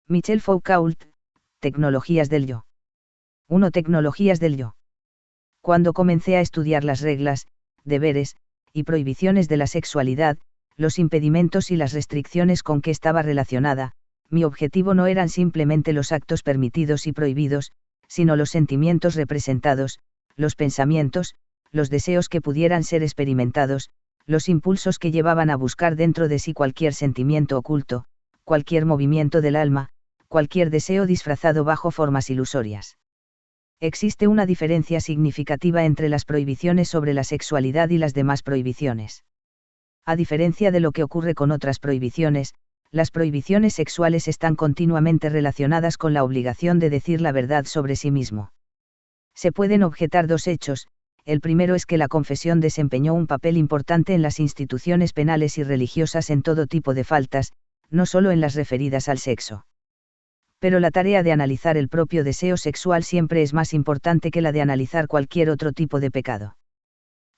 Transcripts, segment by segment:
Michel Foucault, Tecnologías del yo. 1. Tecnologías del yo. Cuando comencé a estudiar las reglas, deberes, y prohibiciones de la sexualidad, los impedimentos y las restricciones con que estaba relacionada, mi objetivo no eran simplemente los actos permitidos y prohibidos, sino los sentimientos representados, los pensamientos, los deseos que pudieran ser experimentados, los impulsos que llevaban a buscar dentro de sí cualquier sentimiento oculto, cualquier movimiento del alma, cualquier deseo disfrazado bajo formas ilusorias. Existe una diferencia significativa entre las prohibiciones sobre la sexualidad y las demás prohibiciones. A diferencia de lo que ocurre con otras prohibiciones, las prohibiciones sexuales están continuamente relacionadas con la obligación de decir la verdad sobre sí mismo. Se pueden objetar dos hechos: el primero es que la confesión desempeñó un papel importante en las instituciones penales y religiosas en todo tipo de faltas, no solo en las referidas al sexo. Pero la tarea de analizar el propio deseo sexual siempre es más importante que la de analizar cualquier otro tipo de pecado.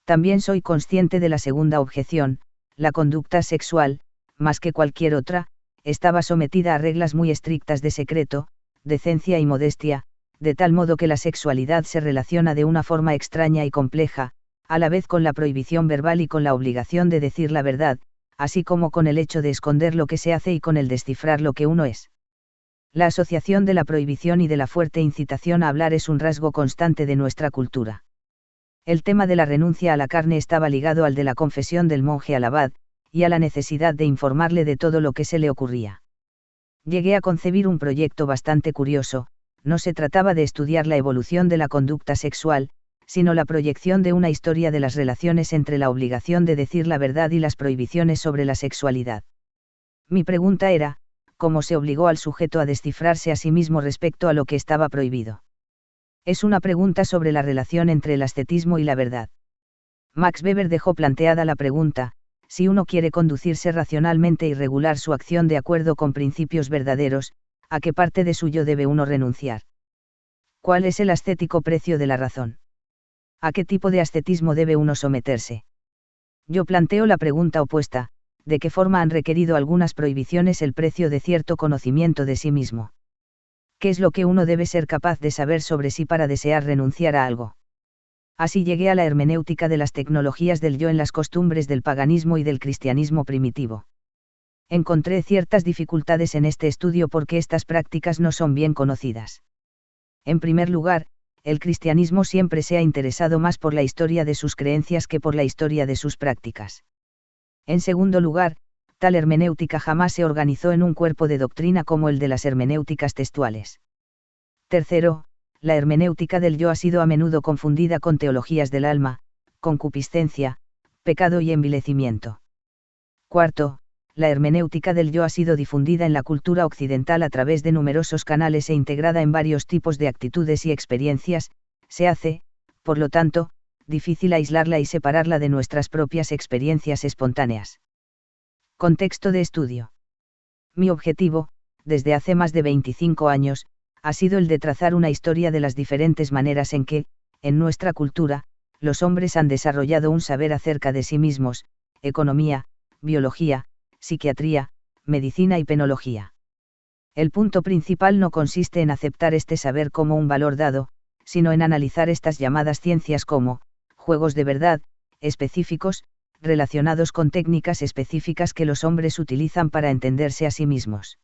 También soy consciente de la segunda objeción: la conducta sexual, más que cualquier otra, estaba sometida a reglas muy estrictas de secreto, decencia y modestia, de tal modo que la sexualidad se relaciona de una forma extraña y compleja, a la vez con la prohibición verbal y con la obligación de decir la verdad, así como con el hecho de esconder lo que se hace y con el descifrar lo que uno es. La asociación de la prohibición y de la fuerte incitación a hablar es un rasgo constante de nuestra cultura. El tema de la renuncia a la carne estaba ligado al de la confesión del monje al abad, y a la necesidad de informarle de todo lo que se le ocurría. Llegué a concebir un proyecto bastante curioso: no se trataba de estudiar la evolución de la conducta sexual, sino la proyección de una historia de las relaciones entre la obligación de decir la verdad y las prohibiciones sobre la sexualidad. Mi pregunta era: ¿cómo se obligó al sujeto a descifrarse a sí mismo respecto a lo que estaba prohibido? Es una pregunta sobre la relación entre el ascetismo y la verdad. Max Weber dejó planteada la pregunta: si uno quiere conducirse racionalmente y regular su acción de acuerdo con principios verdaderos, ¿a qué parte de su yo debe uno renunciar? ¿Cuál es el ascético precio de la razón? ¿A qué tipo de ascetismo debe uno someterse? Yo planteo la pregunta opuesta: ¿de qué forma han requerido algunas prohibiciones el precio de cierto conocimiento de sí mismo? ¿Qué es lo que uno debe ser capaz de saber sobre sí para desear renunciar a algo? Así llegué a la hermenéutica de las tecnologías del yo en las costumbres del paganismo y del cristianismo primitivo. Encontré ciertas dificultades en este estudio porque estas prácticas no son bien conocidas. En primer lugar, el cristianismo siempre se ha interesado más por la historia de sus creencias que por la historia de sus prácticas. En segundo lugar, tal hermenéutica jamás se organizó en un cuerpo de doctrina como el de las hermenéuticas textuales. Tercero, la hermenéutica del yo ha sido a menudo confundida con teologías del alma, concupiscencia, pecado y envilecimiento. Cuarto, la hermenéutica del yo ha sido difundida en la cultura occidental a través de numerosos canales e integrada en varios tipos de actitudes y experiencias. Se hace, por lo tanto, difícil aislarla y separarla de nuestras propias experiencias espontáneas. Contexto de estudio. Mi objetivo, desde hace más de 25 años, ha sido el de trazar una historia de las diferentes maneras en que, en nuestra cultura, los hombres han desarrollado un saber acerca de sí mismos: economía, biología, psiquiatría, medicina y penología. El punto principal no consiste en aceptar este saber como un valor dado, sino en analizar estas llamadas ciencias como juegos de verdad, específicos, relacionados con técnicas específicas que los hombres utilizan para entenderse a sí mismos.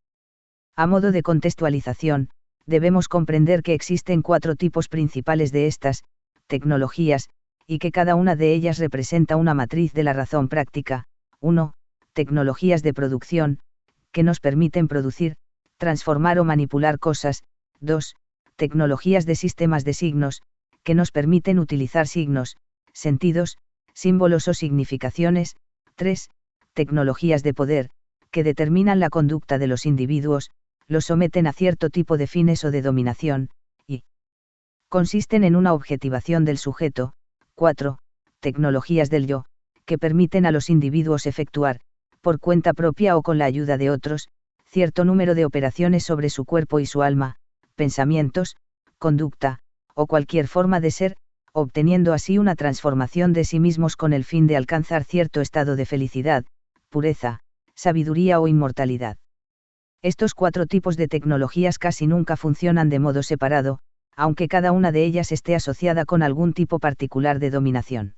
A modo de contextualización, debemos comprender que existen 4 tipos principales de estas tecnologías, y que cada una de ellas representa una matriz de la razón práctica. 1. Tecnologías de producción, que nos permiten producir, transformar o manipular cosas. 2. Tecnologías de sistemas de signos, que nos permiten utilizar signos, sentidos, símbolos o significaciones. 3. Tecnologías de poder, que determinan la conducta de los individuos, los someten a cierto tipo de fines o de dominación, y consisten en una objetivación del sujeto. 4. Tecnologías del yo, que permiten a los individuos efectuar, por cuenta propia o con la ayuda de otros, cierto número de operaciones sobre su cuerpo y su alma, pensamientos, conducta, o cualquier forma de ser, obteniendo así una transformación de sí mismos con el fin de alcanzar cierto estado de felicidad, pureza, sabiduría o inmortalidad. Estos 4 tipos de tecnologías casi nunca funcionan de modo separado, aunque cada una de ellas esté asociada con algún tipo particular de dominación.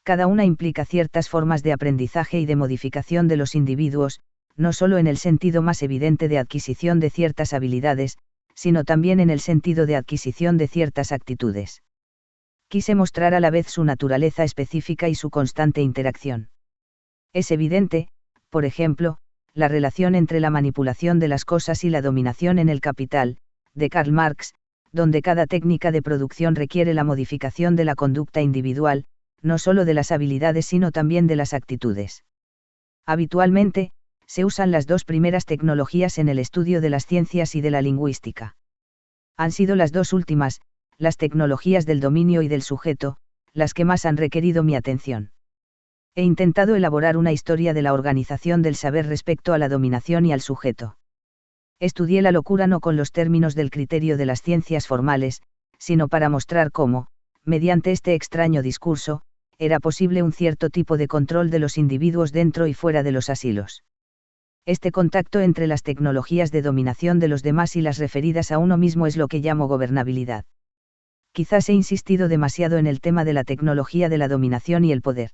Cada una implica ciertas formas de aprendizaje y de modificación de los individuos, no solo en el sentido más evidente de adquisición de ciertas habilidades, sino también en el sentido de adquisición de ciertas actitudes. Quise mostrar a la vez su naturaleza específica y su constante interacción. Es evidente, por ejemplo, la relación entre la manipulación de las cosas y la dominación en el Capital, de Karl Marx, donde cada técnica de producción requiere la modificación de la conducta individual, no solo de las habilidades sino también de las actitudes. Habitualmente, se usan las 2 primeras tecnologías en el estudio de las ciencias y de la lingüística. Han sido las 2 últimas, las tecnologías del dominio y del sujeto, las que más han requerido mi atención. He intentado elaborar una historia de la organización del saber respecto a la dominación y al sujeto. Estudié la locura no con los términos del criterio de las ciencias formales, sino para mostrar cómo, mediante este extraño discurso, era posible un cierto tipo de control de los individuos dentro y fuera de los asilos. Este contacto entre las tecnologías de dominación de los demás y las referidas a uno mismo es lo que llamo gobernabilidad. Quizás he insistido demasiado en el tema de la tecnología de la dominación y el poder.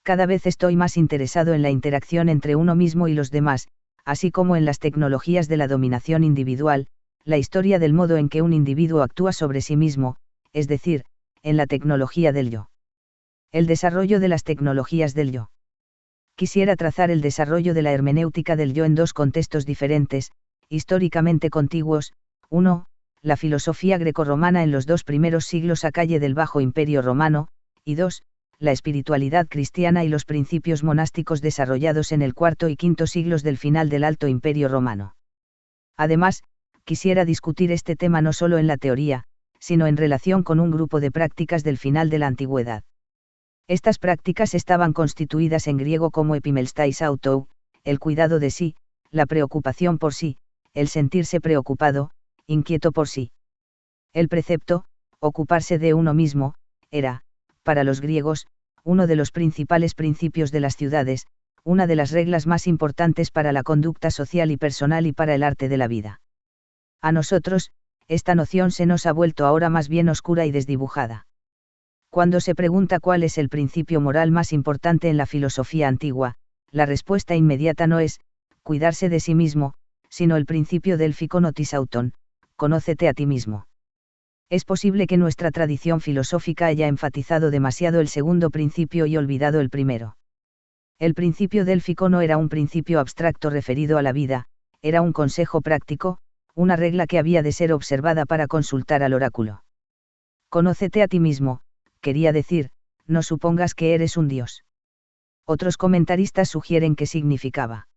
Cada vez estoy más interesado en la interacción entre uno mismo y los demás, así como en las tecnologías de la dominación individual, la historia del modo en que un individuo actúa sobre sí mismo, es decir, en la tecnología del yo. El desarrollo de las tecnologías del yo. Quisiera trazar el desarrollo de la hermenéutica del yo en 2 contextos diferentes, históricamente contiguos: 1, la filosofía grecorromana en los 2 primeros siglos a calle del Bajo Imperio Romano, y 2, la espiritualidad cristiana y los principios monásticos desarrollados en el IV y V siglos del final del Alto Imperio Romano. Además, quisiera discutir este tema no solo en la teoría, sino en relación con un grupo de prácticas del final de la antigüedad. Estas prácticas estaban constituidas en griego como epimelstais autou, el cuidado de sí, la preocupación por sí, el sentirse preocupado, inquieto por sí. El precepto, ocuparse de uno mismo, era, para los griegos, uno de los principales principios de las ciudades, una de las reglas más importantes para la conducta social y personal y para el arte de la vida. A nosotros, esta noción se nos ha vuelto ahora más bien oscura y desdibujada. Cuando se pregunta cuál es el principio moral más importante en la filosofía antigua, la respuesta inmediata no es, cuidarse de sí mismo, sino el principio délfico notis auton, conócete a ti mismo. Es posible que nuestra tradición filosófica haya enfatizado demasiado el segundo principio y olvidado el primero. El principio délfico no era un principio abstracto referido a la vida, era un consejo práctico, una regla que había de ser observada para consultar al oráculo. Conócete a ti mismo, quería decir, no supongas que eres un dios. Otros comentaristas sugieren que significaba: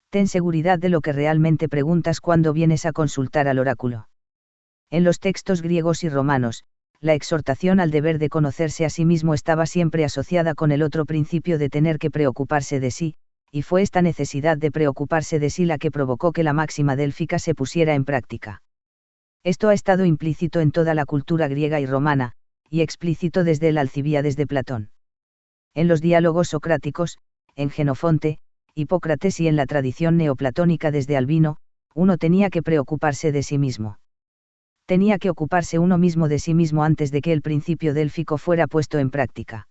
ten seguridad de lo que realmente preguntas cuando vienes a consultar al oráculo. En los textos griegos y romanos, la exhortación al deber de conocerse a sí mismo estaba siempre asociada con el otro principio de tener que preocuparse de sí, y fue esta necesidad de preocuparse de sí la que provocó que la máxima délfica se pusiera en práctica. Esto ha estado implícito en toda la cultura griega y romana, y explícito desde el Alcibíades de Platón. En los diálogos socráticos, en Jenofonte, Hipócrates y en la tradición neoplatónica desde Albino, uno tenía que preocuparse de sí mismo. Tenía que ocuparse uno mismo de sí mismo antes de que el principio délfico fuera puesto en práctica.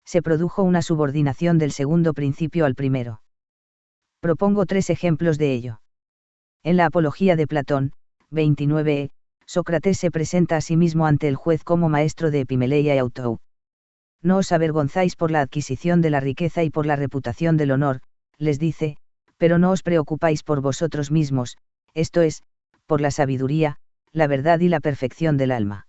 Se produjo una subordinación del segundo principio al primero. Propongo 3 ejemplos de ello. En la Apología de Platón, 29e, Sócrates se presenta a sí mismo ante el juez como maestro de Epimeleia y Autou. No os avergonzáis por la adquisición de la riqueza y por la reputación del honor, les dice, pero no os preocupáis por vosotros mismos, esto es, por la sabiduría, la verdad y la perfección del alma.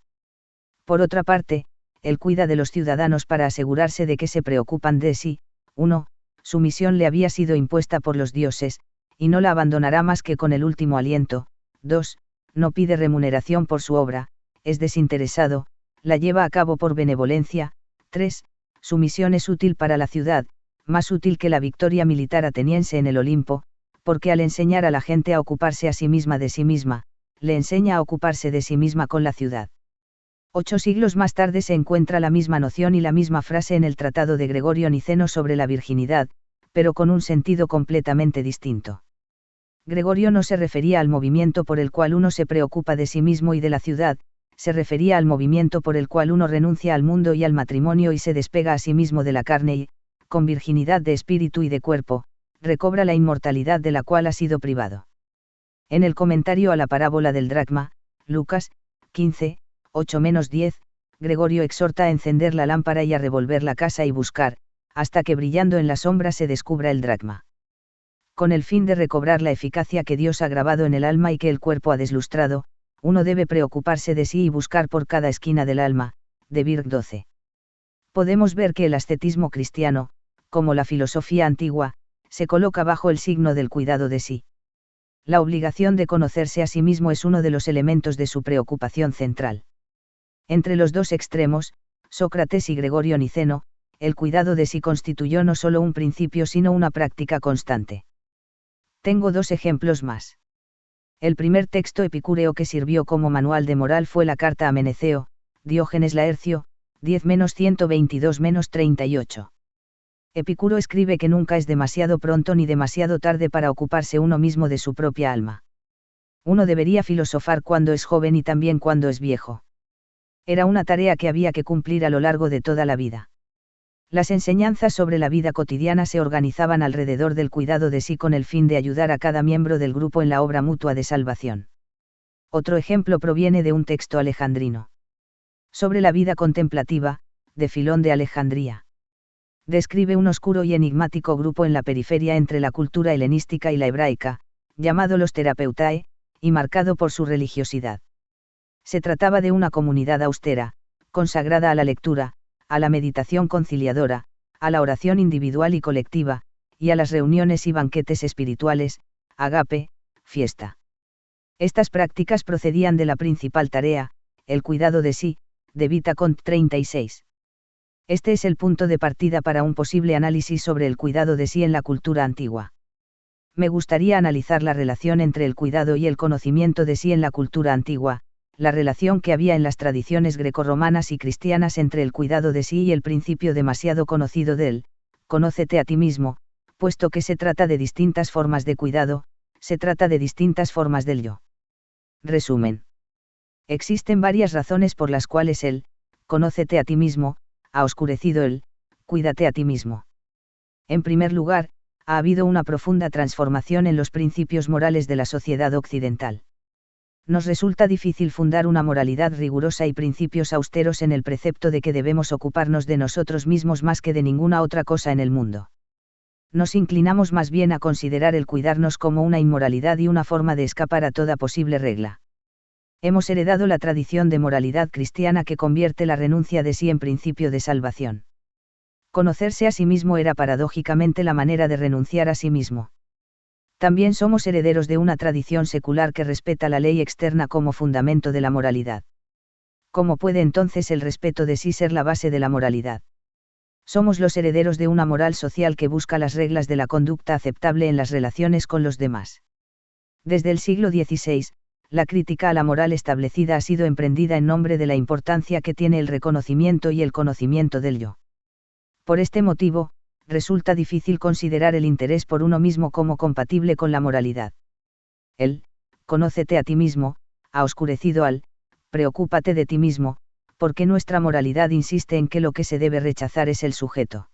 Por otra parte, él cuida de los ciudadanos para asegurarse de que se preocupan de sí. 1. Su misión le había sido impuesta por los dioses, y no la abandonará más que con el último aliento. 2. No pide remuneración por su obra, es desinteresado, la lleva a cabo por benevolencia. 3. Su misión es útil para la ciudad, más útil que la victoria militar ateniense en el Olimpo, porque al enseñar a la gente a ocuparse a sí misma de sí misma, le enseña a ocuparse de sí misma con la ciudad. 8 siglos más tarde se encuentra la misma noción y la misma frase en el Tratado de Gregorio Niceno sobre la virginidad, pero con un sentido completamente distinto. Gregorio no se refería al movimiento por el cual uno se preocupa de sí mismo y de la ciudad, se refería al movimiento por el cual uno renuncia al mundo y al matrimonio y se despega a sí mismo de la carne y, con virginidad de espíritu y de cuerpo, recobra la inmortalidad de la cual ha sido privado. En el comentario a la parábola del dracma, Lucas, 15, 8-10, Gregorio exhorta a encender la lámpara y a revolver la casa y buscar, hasta que brillando en la sombra se descubra el dracma. Con el fin de recobrar la eficacia que Dios ha grabado en el alma y que el cuerpo ha deslustrado, uno debe preocuparse de sí y buscar por cada esquina del alma, de Birk 12. Podemos ver que el ascetismo cristiano, como la filosofía antigua, se coloca bajo el signo del cuidado de sí. La obligación de conocerse a sí mismo es uno de los elementos de su preocupación central. Entre los dos extremos, Sócrates y Gregorio Niceno, el cuidado de sí constituyó no solo un principio sino una práctica constante. Tengo dos ejemplos más. El primer texto epicúreo que sirvió como manual de moral fue la carta a Meneceo, Diógenes Laercio, 10-122-38. Epicuro escribe que nunca es demasiado pronto ni demasiado tarde para ocuparse uno mismo de su propia alma. Uno debería filosofar cuando es joven y también cuando es viejo. Era una tarea que había que cumplir a lo largo de toda la vida. Las enseñanzas sobre la vida cotidiana se organizaban alrededor del cuidado de sí con el fin de ayudar a cada miembro del grupo en la obra mutua de salvación. Otro ejemplo proviene de un texto alejandrino. Sobre la vida contemplativa, de Filón de Alejandría. Describe un oscuro y enigmático grupo en la periferia entre la cultura helenística y la hebraica, llamado los Therapeutae, y marcado por su religiosidad. Se trataba de una comunidad austera, consagrada a la lectura, a la meditación conciliadora, a la oración individual y colectiva, y a las reuniones y banquetes espirituales, agape, fiesta. Estas prácticas procedían de la principal tarea, el cuidado de sí, de Vita Cont 36. Este es el punto de partida para un posible análisis sobre el cuidado de sí en la cultura antigua. Me gustaría analizar la relación entre el cuidado y el conocimiento de sí en la cultura antigua, la relación que había en las tradiciones grecorromanas y cristianas entre el cuidado de sí y el principio demasiado conocido del, conócete a ti mismo, puesto que se trata de distintas formas de cuidado, se trata de distintas formas del yo. Resumen. Existen varias razones por las cuales el, conócete a ti mismo, ha oscurecido el, cuídate a ti mismo. En primer lugar, ha habido una profunda transformación en los principios morales de la sociedad occidental. Nos resulta difícil fundar una moralidad rigurosa y principios austeros en el precepto de que debemos ocuparnos de nosotros mismos más que de ninguna otra cosa en el mundo. Nos inclinamos más bien a considerar el cuidarnos como una inmoralidad y una forma de escapar a toda posible regla. Hemos heredado la tradición de moralidad cristiana que convierte la renuncia de sí en principio de salvación. Conocerse a sí mismo era paradójicamente la manera de renunciar a sí mismo. También somos herederos de una tradición secular que respeta la ley externa como fundamento de la moralidad. ¿Cómo puede entonces el respeto de sí ser la base de la moralidad? Somos los herederos de una moral social que busca las reglas de la conducta aceptable en las relaciones con los demás. Desde el siglo XVI, la crítica a la moral establecida ha sido emprendida en nombre de la importancia que tiene el reconocimiento y el conocimiento del yo. Por este motivo, resulta difícil considerar el interés por uno mismo como compatible con la moralidad. El, conócete a ti mismo, ha oscurecido al, preocúpate de ti mismo, porque nuestra moralidad insiste en que lo que se debe rechazar es el sujeto.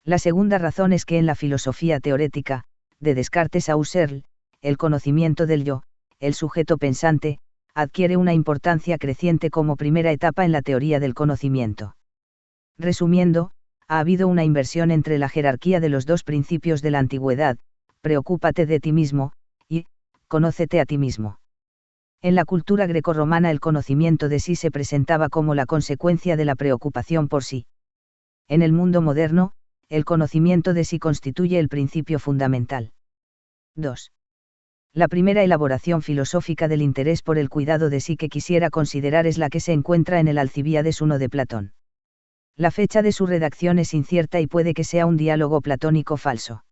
La segunda razón es que en la filosofía teorética, de Descartes a Husserl, el conocimiento del yo, el sujeto pensante, adquiere una importancia creciente como primera etapa en la teoría del conocimiento. Resumiendo, ha habido una inversión entre la jerarquía de los dos principios de la antigüedad, preocúpate de ti mismo, y, conócete a ti mismo. En la cultura grecorromana el conocimiento de sí se presentaba como la consecuencia de la preocupación por sí. En el mundo moderno, el conocimiento de sí constituye el principio fundamental. 2. La primera elaboración filosófica del interés por el cuidado de sí que quisiera considerar es la que se encuentra en el Alcibíades I de Platón. La fecha de su redacción es incierta y puede que sea un diálogo platónico falso.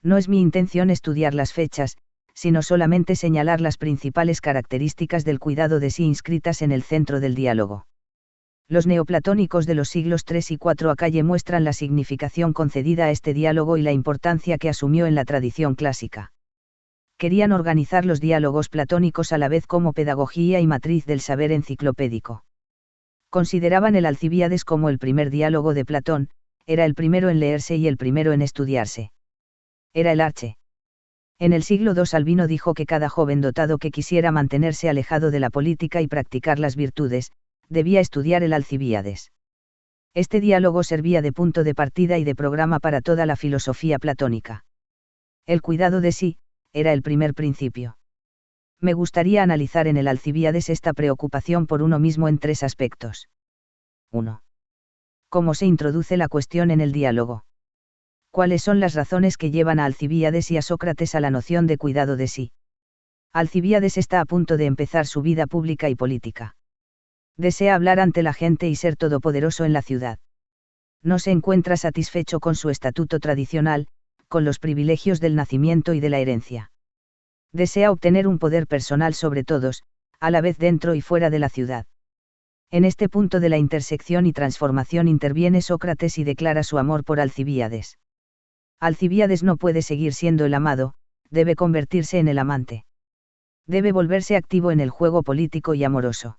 No es mi intención estudiar las fechas, sino solamente señalar las principales características del cuidado de sí inscritas en el centro del diálogo. Los neoplatónicos de los siglos III y IV a. muestran la significación concedida a este diálogo y la importancia que asumió en la tradición clásica. Querían organizar los diálogos platónicos a la vez como pedagogía y matriz del saber enciclopédico. Consideraban el Alcibíades como el primer diálogo de Platón, era el primero en leerse y el primero en estudiarse. Era el arche. En el siglo II Albino dijo que cada joven dotado que quisiera mantenerse alejado de la política y practicar las virtudes, debía estudiar el Alcibíades. Este diálogo servía de punto de partida y de programa para toda la filosofía platónica. El cuidado de sí, era el primer principio. Me gustaría analizar en el Alcibíades esta preocupación por uno mismo en 3 aspectos. 1. ¿Cómo se introduce la cuestión en el diálogo? ¿Cuáles son las razones que llevan a Alcibíades y a Sócrates a la noción de cuidado de sí? Alcibíades está a punto de empezar su vida pública y política. Desea hablar ante la gente y ser todopoderoso en la ciudad. No se encuentra satisfecho con su estatuto tradicional, con los privilegios del nacimiento y de la herencia. Desea obtener un poder personal sobre todos, a la vez dentro y fuera de la ciudad. En este punto de la intersección y transformación interviene Sócrates y declara su amor por Alcibíades. Alcibíades no puede seguir siendo el amado, debe convertirse en el amante. Debe volverse activo en el juego político y amoroso.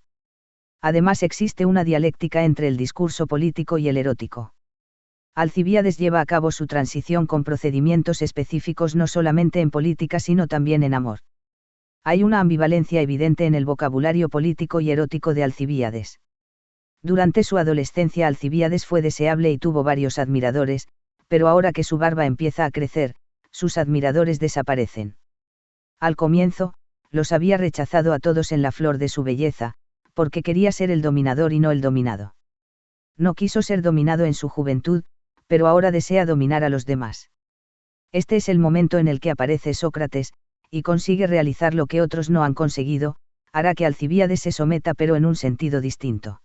Además existe una dialéctica entre el discurso político y el erótico. Alcibíades lleva a cabo su transición con procedimientos específicos no solamente en política sino también en amor. Hay una ambivalencia evidente en el vocabulario político y erótico de Alcibíades. Durante su adolescencia Alcibíades fue deseable y tuvo varios admiradores, pero ahora que su barba empieza a crecer, sus admiradores desaparecen. Al comienzo, los había rechazado a todos en la flor de su belleza, porque quería ser el dominador y no el dominado. No quiso ser dominado en su juventud, pero ahora desea dominar a los demás. Este es el momento en el que aparece Sócrates, y consigue realizar lo que otros no han conseguido, hará que Alcibíades se someta pero en un sentido distinto.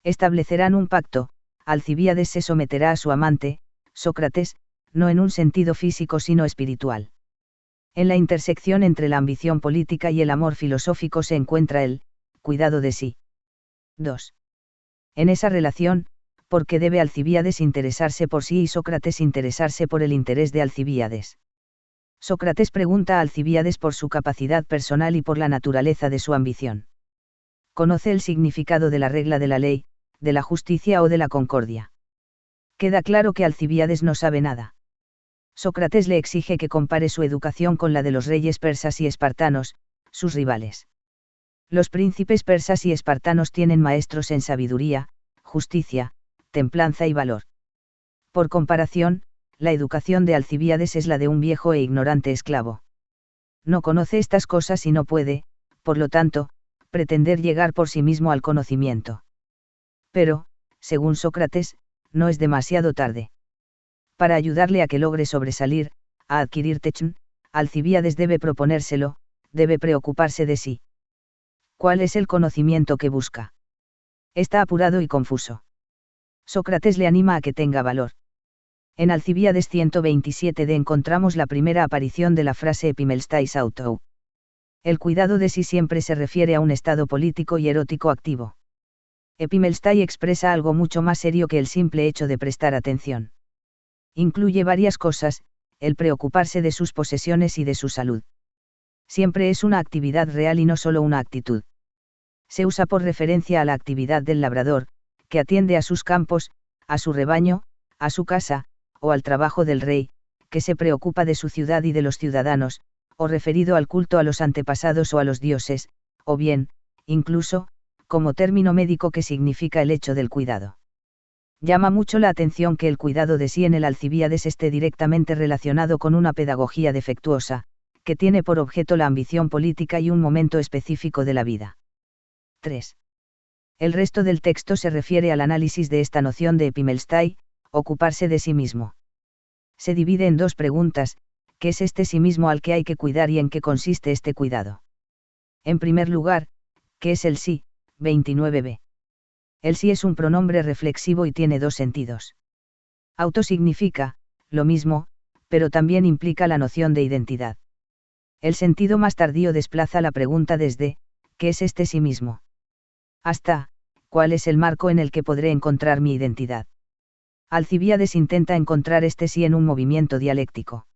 Establecerán un pacto, Alcibíades se someterá a su amante, Sócrates, no en un sentido físico sino espiritual. En la intersección entre la ambición política y el amor filosófico se encuentra el cuidado de sí. 2. En esa relación, ¿por qué debe Alcibíades interesarse por sí y Sócrates interesarse por el interés de Alcibíades? Sócrates pregunta a Alcibíades por su capacidad personal y por la naturaleza de su ambición. Conoce el significado de la regla de la ley, de la justicia o de la concordia. Queda claro que Alcibíades no sabe nada. Sócrates le exige que compare su educación con la de los reyes persas y espartanos, sus rivales. Los príncipes persas y espartanos tienen maestros en sabiduría, justicia, templanza y valor. Por comparación, la educación de Alcibíades es la de un viejo e ignorante esclavo. No conoce estas cosas y no puede, por lo tanto, pretender llegar por sí mismo al conocimiento. Pero, según Sócrates, no es demasiado tarde. Para ayudarle a que logre sobresalir, a adquirir techn, Alcibíades debe proponérselo, debe preocuparse de sí. ¿Cuál es el conocimiento que busca? Está apurado y confuso. Sócrates le anima a que tenga valor. En Alcibíades 127 encontramos la primera aparición de la frase epimelstais autou. El cuidado de sí siempre se refiere a un estado político y erótico activo. Epimelstai expresa algo mucho más serio que el simple hecho de prestar atención. Incluye varias cosas, el preocuparse de sus posesiones y de su salud. Siempre es una actividad real y no solo una actitud. Se usa por referencia a la actividad del labrador, que atiende a sus campos, a su rebaño, a su casa, o al trabajo del rey, que se preocupa de su ciudad y de los ciudadanos, o referido al culto a los antepasados o a los dioses, o bien, incluso, como término médico que significa el hecho del cuidado. Llama mucho la atención que el cuidado de sí en el Alcibíades esté directamente relacionado con una pedagogía defectuosa, que tiene por objeto la ambición política y un momento específico de la vida. 3. El resto del texto se refiere al análisis de esta noción de epimelstai, ocuparse de sí mismo. Se divide en 2 preguntas: ¿qué es este sí mismo al que hay que cuidar y en qué consiste este cuidado? En primer lugar, ¿qué es el sí? 29b. El sí es un pronombre reflexivo y tiene 2 sentidos. Auto significa, lo mismo, pero también implica la noción de identidad. El sentido más tardío desplaza la pregunta desde, ¿qué es este sí mismo?, hasta, ¿cuál es el marco en el que podré encontrar mi identidad? Alcibíades intenta encontrar este sí en un movimiento dialéctico.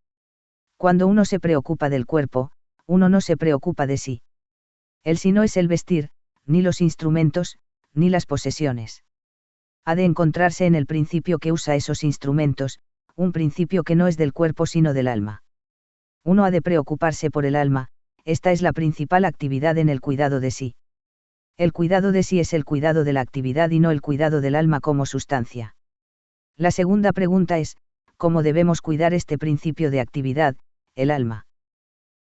Cuando uno se preocupa del cuerpo, uno no se preocupa de sí. El sí no es el vestir, ni los instrumentos, ni las posesiones. Ha de encontrarse en el principio que usa esos instrumentos, un principio que no es del cuerpo sino del alma. Uno ha de preocuparse por el alma, esta es la principal actividad en el cuidado de sí. El cuidado de sí es el cuidado de la actividad y no el cuidado del alma como sustancia. La segunda pregunta es, ¿cómo debemos cuidar este principio de actividad, el alma?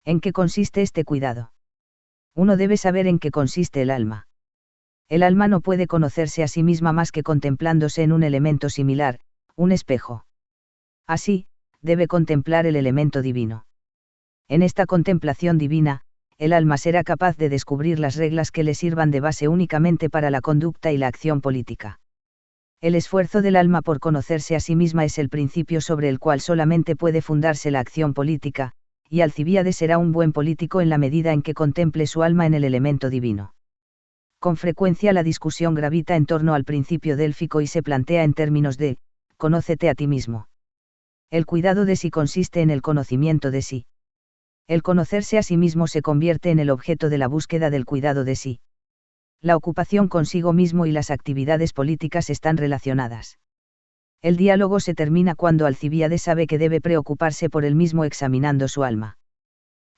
¿En qué consiste este cuidado? Uno debe saber en qué consiste el alma. El alma no puede conocerse a sí misma más que contemplándose en un elemento similar, un espejo. Así, debe contemplar el elemento divino. En esta contemplación divina, el alma será capaz de descubrir las reglas que le sirvan de base únicamente para la conducta y la acción política. El esfuerzo del alma por conocerse a sí misma es el principio sobre el cual solamente puede fundarse la acción política, y Alcibíades será un buen político en la medida en que contemple su alma en el elemento divino. Con frecuencia la discusión gravita en torno al principio délfico y se plantea en términos de, conócete a ti mismo. El cuidado de sí consiste en el conocimiento de sí. El conocerse a sí mismo se convierte en el objeto de la búsqueda del cuidado de sí. La ocupación consigo mismo y las actividades políticas están relacionadas. El diálogo se termina cuando Alcibíades sabe que debe preocuparse por él mismo examinando su alma.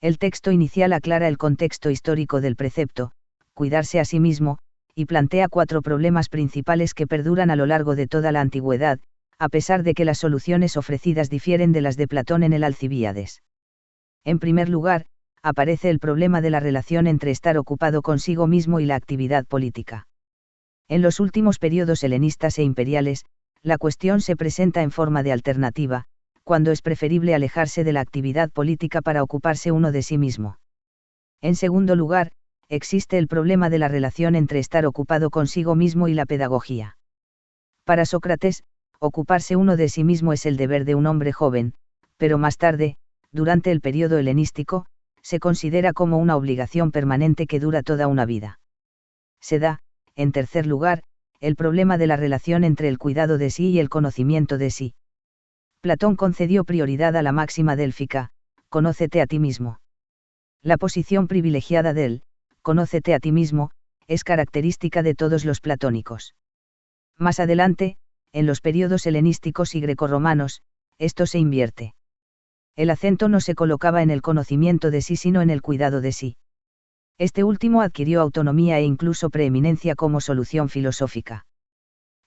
El texto inicial aclara el contexto histórico del precepto, cuidarse a sí mismo, y plantea 4 problemas principales que perduran a lo largo de toda la antigüedad, a pesar de que las soluciones ofrecidas difieren de las de Platón en el Alcibíades. En primer lugar, aparece el problema de la relación entre estar ocupado consigo mismo y la actividad política. En los últimos periodos helenistas e imperiales, la cuestión se presenta en forma de alternativa, cuando es preferible alejarse de la actividad política para ocuparse uno de sí mismo. En segundo lugar, existe el problema de la relación entre estar ocupado consigo mismo y la pedagogía. Para Sócrates, ocuparse uno de sí mismo es el deber de un hombre joven, pero más tarde, durante el periodo helenístico, se considera como una obligación permanente que dura toda una vida. Se da, en tercer lugar, el problema de la relación entre el cuidado de sí y el conocimiento de sí. Platón concedió prioridad a la máxima délfica, conócete a ti mismo. La posición privilegiada del, conócete a ti mismo, es característica de todos los platónicos. Más adelante, en los periodos helenísticos y grecorromanos, esto se invierte. El acento no se colocaba en el conocimiento de sí sino en el cuidado de sí. Este último adquirió autonomía e incluso preeminencia como solución filosófica.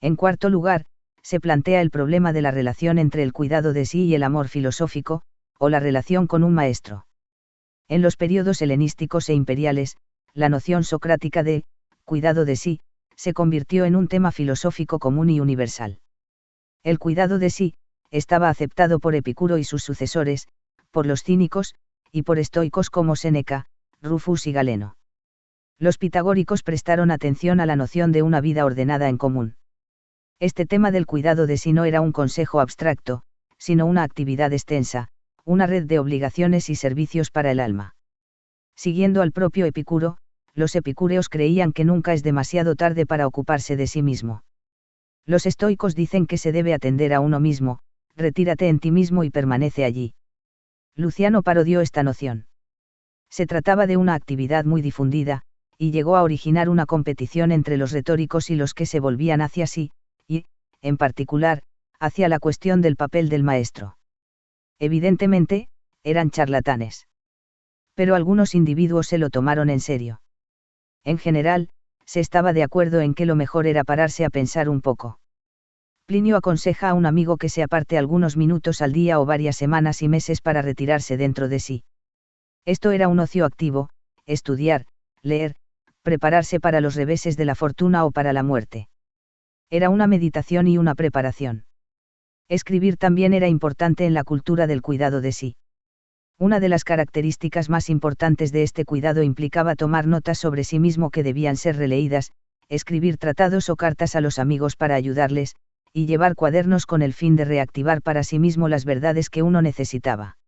En cuarto lugar, se plantea el problema de la relación entre el cuidado de sí y el amor filosófico, o la relación con un maestro. En los periodos helenísticos e imperiales, la noción socrática de cuidado de sí se convirtió en un tema filosófico común y universal. El cuidado de sí estaba aceptado por Epicuro y sus sucesores, por los cínicos, y por estoicos como Séneca, Rufus y Galeno. Los pitagóricos prestaron atención a la noción de una vida ordenada en común. Este tema del cuidado de sí no era un consejo abstracto, sino una actividad extensa, una red de obligaciones y servicios para el alma. Siguiendo al propio Epicuro, los epicúreos creían que nunca es demasiado tarde para ocuparse de sí mismo. Los estoicos dicen que se debe atender a uno mismo, retírate en ti mismo y permanece allí. Luciano parodió esta noción. Se trataba de una actividad muy difundida, y llegó a originar una competición entre los retóricos y los que se volvían hacia sí, y, en particular, hacia la cuestión del papel del maestro. Evidentemente, eran charlatanes. Pero algunos individuos se lo tomaron en serio. En general, se estaba de acuerdo en que lo mejor era pararse a pensar un poco. Plinio aconseja a un amigo que se aparte algunos minutos al día o varias semanas y meses para retirarse dentro de sí. Esto era un ocio activo, estudiar, leer, prepararse para los reveses de la fortuna o para la muerte. Era una meditación y una preparación. Escribir también era importante en la cultura del cuidado de sí. Una de las características más importantes de este cuidado implicaba tomar notas sobre sí mismo que debían ser releídas, escribir tratados o cartas a los amigos para ayudarles, y llevar cuadernos con el fin de reactivar para sí mismo las verdades que uno necesitaba.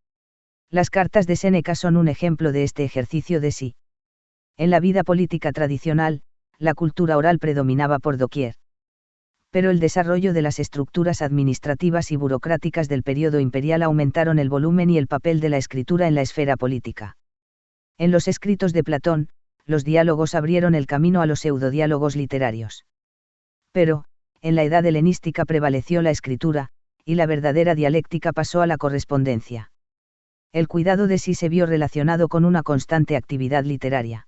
Las cartas de Séneca son un ejemplo de este ejercicio de sí. En la vida política tradicional, la cultura oral predominaba por doquier. Pero el desarrollo de las estructuras administrativas y burocráticas del periodo imperial aumentaron el volumen y el papel de la escritura en la esfera política. En los escritos de Platón, los diálogos abrieron el camino a los pseudodiálogos literarios. Pero, en la edad helenística prevaleció la escritura, y la verdadera dialéctica pasó a la correspondencia. El cuidado de sí se vio relacionado con una constante actividad literaria.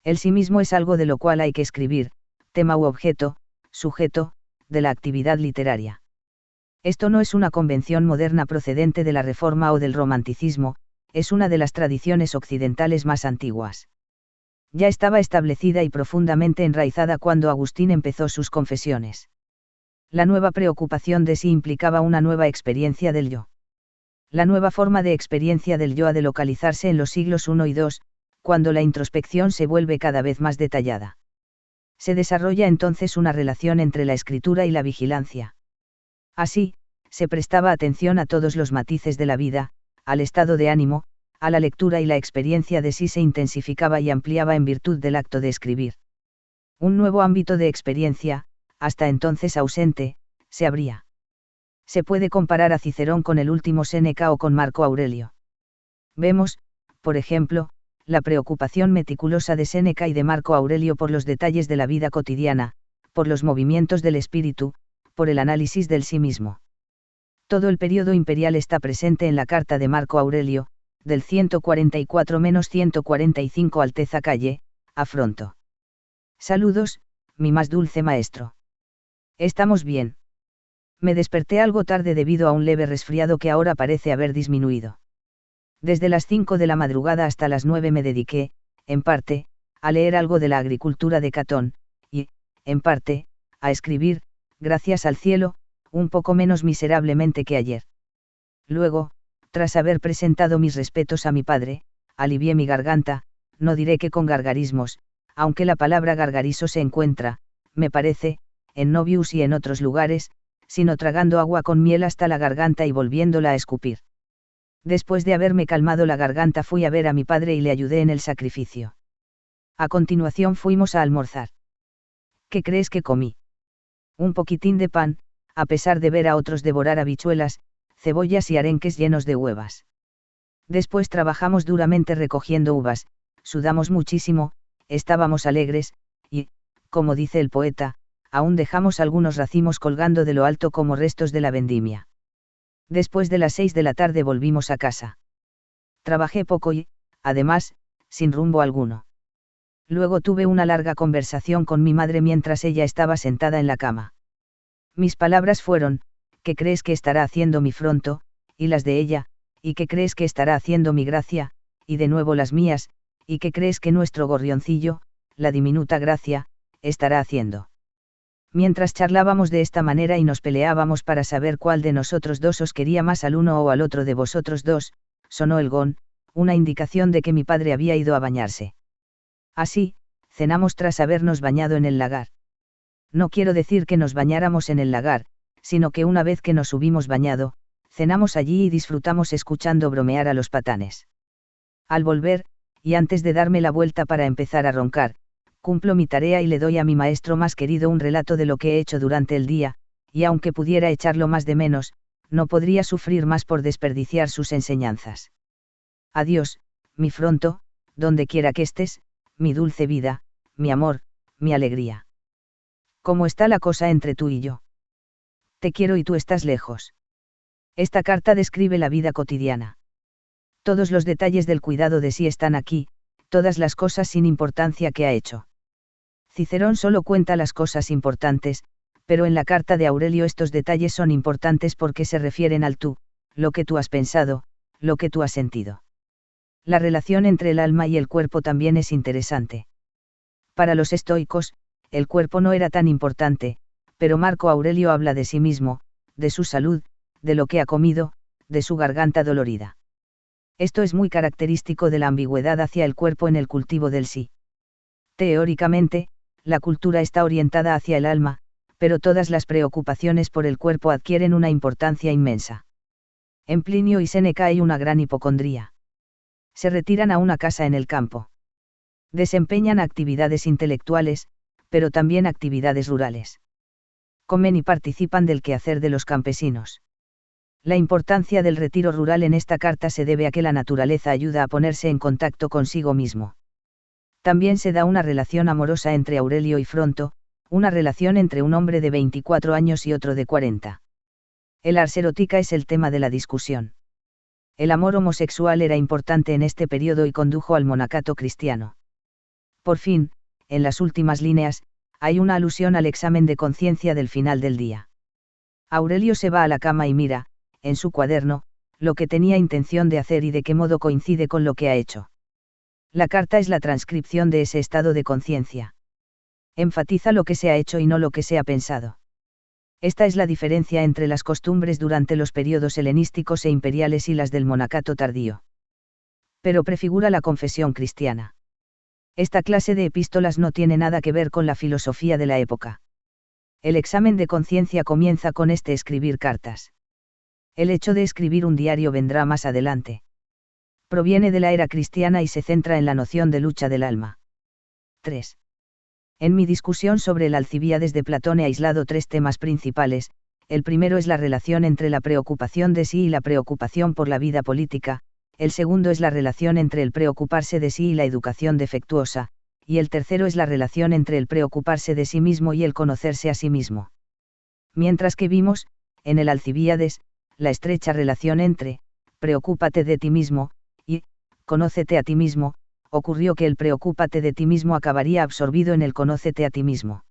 El sí mismo es algo de lo cual hay que escribir, tema u objeto, sujeto, de la actividad literaria. Esto no es una convención moderna procedente de la Reforma o del Romanticismo, es una de las tradiciones occidentales más antiguas. Ya estaba establecida y profundamente enraizada cuando Agustín empezó sus Confesiones. La nueva preocupación de sí implicaba una nueva experiencia del yo. La nueva forma de experiencia del yo ha de localizarse en los siglos I y II, cuando la introspección se vuelve cada vez más detallada. Se desarrolla entonces una relación entre la escritura y la vigilancia. Así, se prestaba atención a todos los matices de la vida, al estado de ánimo, a la lectura y la experiencia de sí se intensificaba y ampliaba en virtud del acto de escribir. Un nuevo ámbito de experiencia, hasta entonces ausente, se abría. Se puede comparar a Cicerón con el último Séneca o con Marco Aurelio. Vemos, por ejemplo, la preocupación meticulosa de Séneca y de Marco Aurelio por los detalles de la vida cotidiana, por los movimientos del espíritu, por el análisis del sí mismo. Todo el período imperial está presente en la carta de Marco Aurelio, del 144-145 Alteza Calle, afronto. Saludos, mi más dulce maestro. ¿Estamos bien? Me desperté algo tarde debido a un leve resfriado que ahora parece haber disminuido. Desde las 5 de la madrugada hasta las 9 me dediqué, en parte, a leer algo de la agricultura de Catón, y, en parte, a escribir, gracias al cielo, un poco menos miserablemente que ayer. Luego, tras haber presentado mis respetos a mi padre, alivié mi garganta, no diré que con gargarismos, aunque la palabra gargarizo se encuentra, me parece, en Novius y en otros lugares, sino tragando agua con miel hasta la garganta y volviéndola a escupir. Después de haberme calmado la garganta fui a ver a mi padre y le ayudé en el sacrificio. A continuación fuimos a almorzar. ¿Qué crees que comí? Un poquitín de pan, a pesar de ver a otros devorar habichuelas, cebollas y arenques llenos de huevas. Después trabajamos duramente recogiendo uvas, sudamos muchísimo, estábamos alegres, y, como dice el poeta, aún dejamos algunos racimos colgando de lo alto como restos de la vendimia. Después de las 6 de la tarde volvimos a casa. Trabajé poco y, además, sin rumbo alguno. Luego tuve una larga conversación con mi madre mientras ella estaba sentada en la cama. Mis palabras fueron: ¿qué crees que estará haciendo mi Fronto? Y las de ella: ¿y qué crees que estará haciendo mi Gracia? Y de nuevo las mías: ¿y qué crees que nuestro gorrioncillo, la diminuta Gracia, estará haciendo? Mientras charlábamos de esta manera y nos peleábamos para saber cuál de nosotros dos os quería más al uno o al otro de vosotros dos, sonó el gong, una indicación de que mi padre había ido a bañarse. Así, cenamos tras habernos bañado en el lagar. No quiero decir que nos bañáramos en el lagar, sino que una vez que nos hubimos bañado, cenamos allí y disfrutamos escuchando bromear a los patanes. Al volver, y antes de darme la vuelta para empezar a roncar, cumplo mi tarea y le doy a mi maestro más querido un relato de lo que he hecho durante el día, y aunque pudiera echarlo más de menos, no podría sufrir más por desperdiciar sus enseñanzas. Adiós, mi Fronto, donde quiera que estés, mi dulce vida, mi amor, mi alegría. ¿Cómo está la cosa entre tú y yo? Te quiero y tú estás lejos. Esta carta describe la vida cotidiana. Todos los detalles del cuidado de sí están aquí, todas las cosas sin importancia que ha hecho. Cicerón solo cuenta las cosas importantes, pero en la carta de Aurelio estos detalles son importantes porque se refieren al tú, lo que tú has pensado, lo que tú has sentido. La relación entre el alma y el cuerpo también es interesante. Para los estoicos, el cuerpo no era tan importante, pero Marco Aurelio habla de sí mismo, de su salud, de lo que ha comido, de su garganta dolorida. Esto es muy característico de la ambigüedad hacia el cuerpo en el cultivo del sí. Teóricamente, la cultura está orientada hacia el alma, pero todas las preocupaciones por el cuerpo adquieren una importancia inmensa. En Plinio y Séneca hay una gran hipocondría. Se retiran a una casa en el campo. Desempeñan actividades intelectuales, pero también actividades rurales. Comen y participan del quehacer de los campesinos. La importancia del retiro rural en esta carta se debe a que la naturaleza ayuda a ponerse en contacto consigo mismo. También se da una relación amorosa entre Aurelio y Fronto, una relación entre un hombre de 24 años y otro de 40. El ars erótica es el tema de la discusión. El amor homosexual era importante en este periodo y condujo al monacato cristiano. Por fin, en las últimas líneas, hay una alusión al examen de conciencia del final del día. Aurelio se va a la cama y mira, en su cuaderno, lo que tenía intención de hacer y de qué modo coincide con lo que ha hecho. La carta es la transcripción de ese estado de conciencia. Enfatiza lo que se ha hecho y no lo que se ha pensado. Esta es la diferencia entre las costumbres durante los periodos helenísticos e imperiales y las del monacato tardío. Pero prefigura la confesión cristiana. Esta clase de epístolas no tiene nada que ver con la filosofía de la época. El examen de conciencia comienza con este escribir cartas. El hecho de escribir un diario vendrá más adelante. Proviene de la era cristiana y se centra en la noción de lucha del alma. 3. En mi discusión sobre el Alcibíades de Platón he aislado tres temas principales. El primero es la relación entre la preocupación de sí y la preocupación por la vida política, el segundo es la relación entre el preocuparse de sí y la educación defectuosa, y el tercero es la relación entre el preocuparse de sí mismo y el conocerse a sí mismo. Mientras que vimos, en el Alcibíades, la estrecha relación entre, preocúpate de ti mismo, y, conócete a ti mismo, ocurrió que el preocúpate de ti mismo acabaría absorbido en el conócete a ti mismo.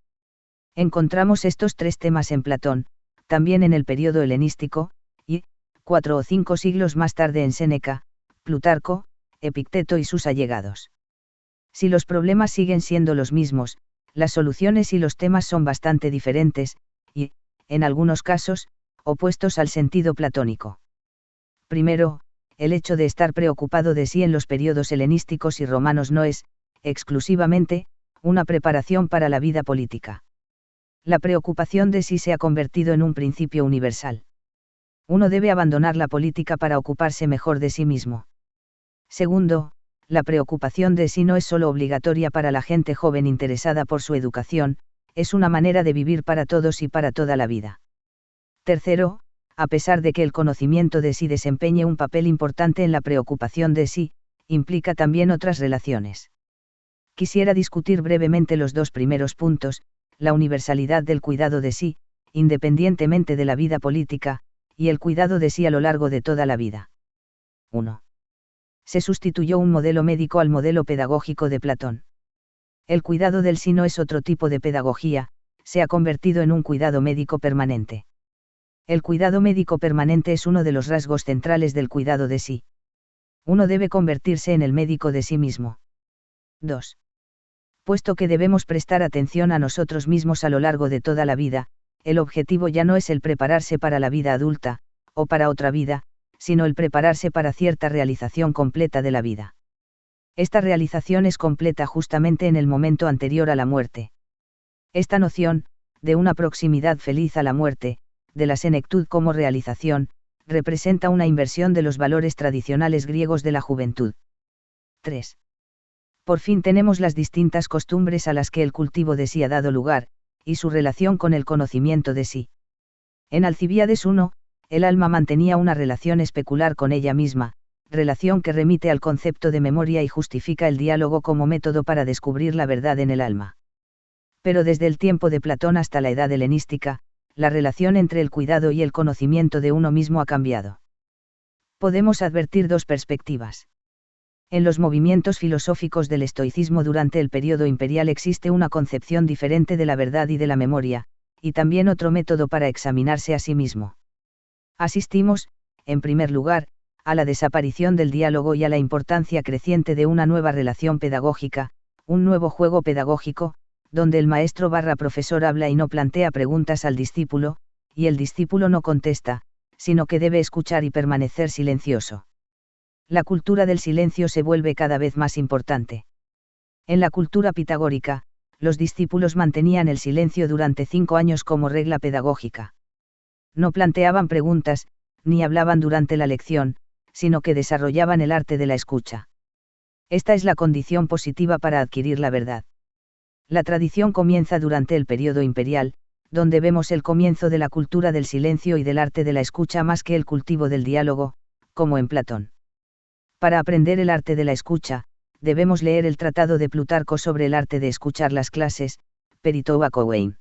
Encontramos estos tres temas en Platón, también en el período helenístico, y, 4 o 5 siglos más tarde en Séneca, Plutarco, Epicteto y sus allegados. Si los problemas siguen siendo los mismos, las soluciones y los temas son bastante diferentes, y, en algunos casos, opuestos al sentido platónico. Primero, el hecho de estar preocupado de sí en los periodos helenísticos y romanos no es, exclusivamente, una preparación para la vida política. La preocupación de sí se ha convertido en un principio universal. Uno debe abandonar la política para ocuparse mejor de sí mismo. Segundo, la preocupación de sí no es solo obligatoria para la gente joven interesada por su educación, es una manera de vivir para todos y para toda la vida. Tercero, a pesar de que el conocimiento de sí desempeñe un papel importante en la preocupación de sí, implica también otras relaciones. Quisiera discutir brevemente los dos primeros puntos, la universalidad del cuidado de sí, independientemente de la vida política, y el cuidado de sí a lo largo de toda la vida. 1. Se sustituyó un modelo médico al modelo pedagógico de Platón. El cuidado del sí no es otro tipo de pedagogía, se ha convertido en un cuidado médico permanente. El cuidado médico permanente es uno de los rasgos centrales del cuidado de sí. Uno debe convertirse en el médico de sí mismo. 2. Puesto que debemos prestar atención a nosotros mismos a lo largo de toda la vida, el objetivo ya no es el prepararse para la vida adulta, o para otra vida, sino el prepararse para cierta realización completa de la vida. Esta realización es completa justamente en el momento anterior a la muerte. Esta noción, de una proximidad feliz a la muerte, de la senectud como realización, representa una inversión de los valores tradicionales griegos de la juventud. 3. Por fin tenemos las distintas costumbres a las que el cultivo de sí ha dado lugar, y su relación con el conocimiento de sí. En Alcibíades 1, el alma mantenía una relación especular con ella misma, relación que remite al concepto de memoria y justifica el diálogo como método para descubrir la verdad en el alma. Pero desde el tiempo de Platón hasta la edad helenística, la relación entre el cuidado y el conocimiento de uno mismo ha cambiado. Podemos advertir dos perspectivas. En los movimientos filosóficos del estoicismo durante el período imperial existe una concepción diferente de la verdad y de la memoria, y también otro método para examinarse a sí mismo. Asistimos, en primer lugar, a la desaparición del diálogo y a la importancia creciente de una nueva relación pedagógica, un nuevo juego pedagógico, donde el maestro/profesor habla y no plantea preguntas al discípulo, y el discípulo no contesta, sino que debe escuchar y permanecer silencioso. La cultura del silencio se vuelve cada vez más importante. En la cultura pitagórica, los discípulos mantenían el silencio durante 5 años como regla pedagógica. No planteaban preguntas, ni hablaban durante la lección, sino que desarrollaban el arte de la escucha. Esta es la condición positiva para adquirir la verdad. La tradición comienza durante el período imperial, donde vemos el comienzo de la cultura del silencio y del arte de la escucha más que el cultivo del diálogo, como en Platón. Para aprender el arte de la escucha, debemos leer el tratado de Plutarco sobre el arte de escuchar las clases, Peritou Cowain.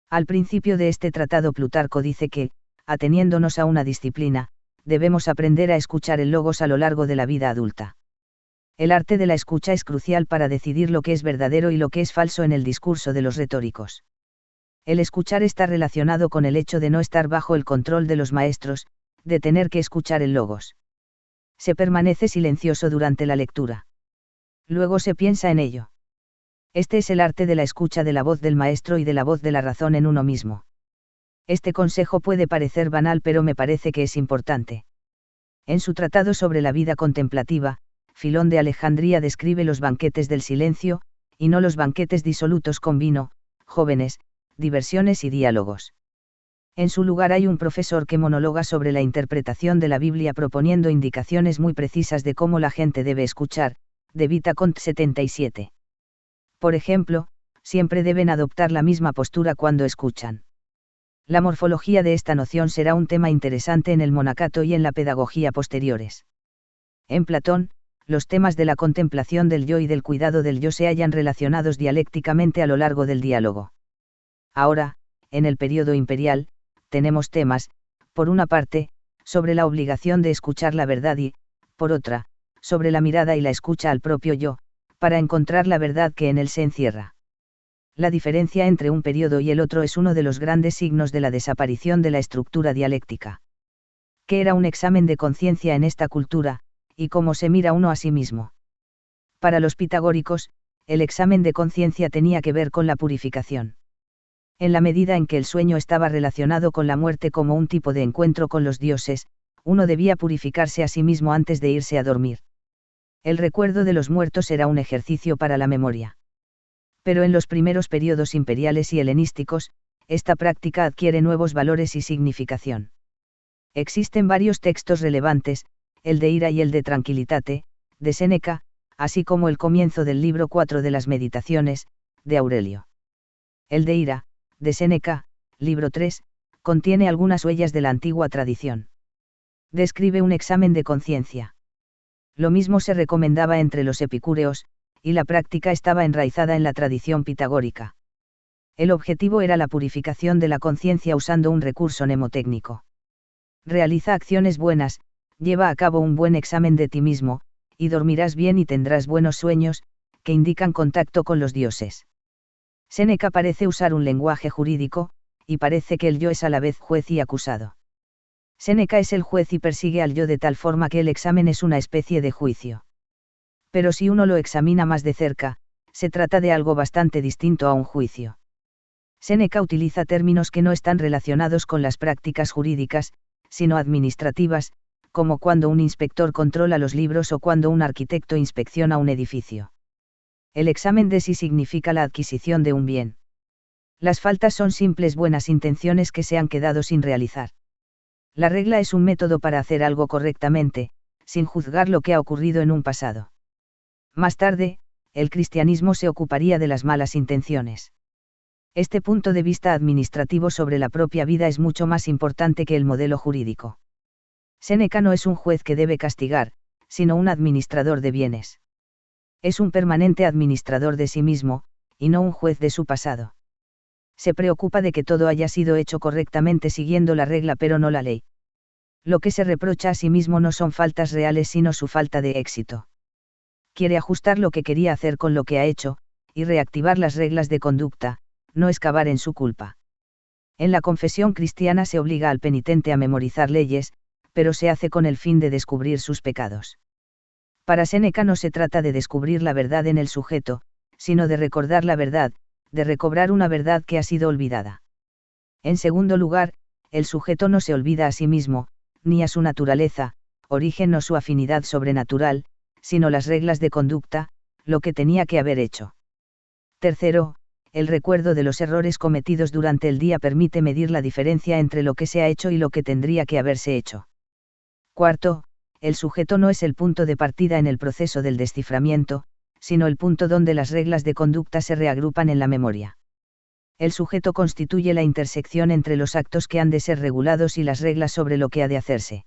Al principio de este tratado Plutarco dice que, ateniéndonos a una disciplina, debemos aprender a escuchar el logos a lo largo de la vida adulta. El arte de la escucha es crucial para decidir lo que es verdadero y lo que es falso en el discurso de los retóricos. El escuchar está relacionado con el hecho de no estar bajo el control de los maestros, de tener que escuchar el logos. Se permanece silencioso durante la lectura. Luego se piensa en ello. Este es el arte de la escucha de la voz del maestro y de la voz de la razón en uno mismo. Este consejo puede parecer banal, pero me parece que es importante. En su tratado sobre la vida contemplativa, Filón de Alejandría describe los banquetes del silencio, y no los banquetes disolutos con vino, jóvenes, diversiones y diálogos. En su lugar hay un profesor que monologa sobre la interpretación de la Biblia proponiendo indicaciones muy precisas de cómo la gente debe escuchar, de Vita Cont 77. Por ejemplo, siempre deben adoptar la misma postura cuando escuchan. La morfología de esta noción será un tema interesante en el monacato y en la pedagogía posteriores. En Platón, los temas de la contemplación del yo y del cuidado del yo se hallan relacionados dialécticamente a lo largo del diálogo. Ahora, en el período imperial, tenemos temas, por una parte, sobre la obligación de escuchar la verdad y, por otra, sobre la mirada y la escucha al propio yo, para encontrar la verdad que en él se encierra. La diferencia entre un período y el otro es uno de los grandes signos de la desaparición de la estructura dialéctica. ¿Qué era un examen de conciencia en esta cultura, y cómo se mira uno a sí mismo? Para los pitagóricos, el examen de conciencia tenía que ver con la purificación. En la medida en que el sueño estaba relacionado con la muerte como un tipo de encuentro con los dioses, uno debía purificarse a sí mismo antes de irse a dormir. El recuerdo de los muertos era un ejercicio para la memoria. Pero en los primeros periodos imperiales y helenísticos, esta práctica adquiere nuevos valores y significación. Existen varios textos relevantes, el de Ira y el de Tranquilitate, de Séneca, así como el comienzo del libro 4 de las Meditaciones, de Aurelio. El de Ira, de Séneca, libro 3, contiene algunas huellas de la antigua tradición. Describe un examen de conciencia. Lo mismo se recomendaba entre los epicúreos, y la práctica estaba enraizada en la tradición pitagórica. El objetivo era la purificación de la conciencia usando un recurso mnemotécnico. Realiza acciones buenas, lleva a cabo un buen examen de ti mismo, y dormirás bien y tendrás buenos sueños, que indican contacto con los dioses. Séneca parece usar un lenguaje jurídico, y parece que el yo es a la vez juez y acusado. Séneca es el juez y persigue al yo de tal forma que el examen es una especie de juicio. Pero si uno lo examina más de cerca, se trata de algo bastante distinto a un juicio. Séneca utiliza términos que no están relacionados con las prácticas jurídicas, sino administrativas, como cuando un inspector controla los libros o cuando un arquitecto inspecciona un edificio. El examen de sí significa la adquisición de un bien. Las faltas son simples buenas intenciones que se han quedado sin realizar. La regla es un método para hacer algo correctamente, sin juzgar lo que ha ocurrido en un pasado. Más tarde, el cristianismo se ocuparía de las malas intenciones. Este punto de vista administrativo sobre la propia vida es mucho más importante que el modelo jurídico. Séneca no es un juez que debe castigar, sino un administrador de bienes. Es un permanente administrador de sí mismo, y no un juez de su pasado. Se preocupa de que todo haya sido hecho correctamente siguiendo la regla pero no la ley. Lo que se reprocha a sí mismo no son faltas reales sino su falta de éxito. Quiere ajustar lo que quería hacer con lo que ha hecho, y reactivar las reglas de conducta, no excavar en su culpa. En la confesión cristiana se obliga al penitente a memorizar leyes, pero se hace con el fin de descubrir sus pecados. Para Séneca no se trata de descubrir la verdad en el sujeto, sino de recordar la verdad, de recobrar una verdad que ha sido olvidada. En segundo lugar, el sujeto no se olvida a sí mismo, ni a su naturaleza, origen o su afinidad sobrenatural, sino las reglas de conducta, lo que tenía que haber hecho. Tercero, el recuerdo de los errores cometidos durante el día permite medir la diferencia entre lo que se ha hecho y lo que tendría que haberse hecho. Cuarto, el sujeto no es el punto de partida en el proceso del desciframiento, sino el punto donde las reglas de conducta se reagrupan en la memoria. El sujeto constituye la intersección entre los actos que han de ser regulados y las reglas sobre lo que ha de hacerse.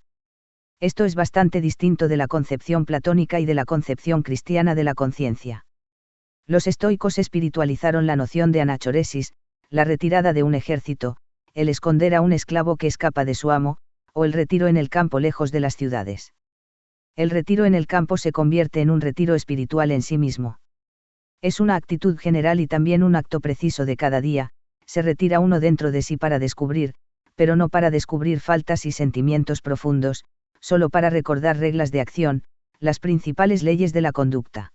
Esto es bastante distinto de la concepción platónica y de la concepción cristiana de la conciencia. Los estoicos espiritualizaron la noción de anachoresis, la retirada de un ejército, el esconder a un esclavo que escapa de su amo, o el retiro en el campo lejos de las ciudades. El retiro en el campo se convierte en un retiro espiritual en sí mismo. Es una actitud general y también un acto preciso de cada día, se retira uno dentro de sí para descubrir, pero no para descubrir faltas y sentimientos profundos, solo para recordar reglas de acción, las principales leyes de la conducta.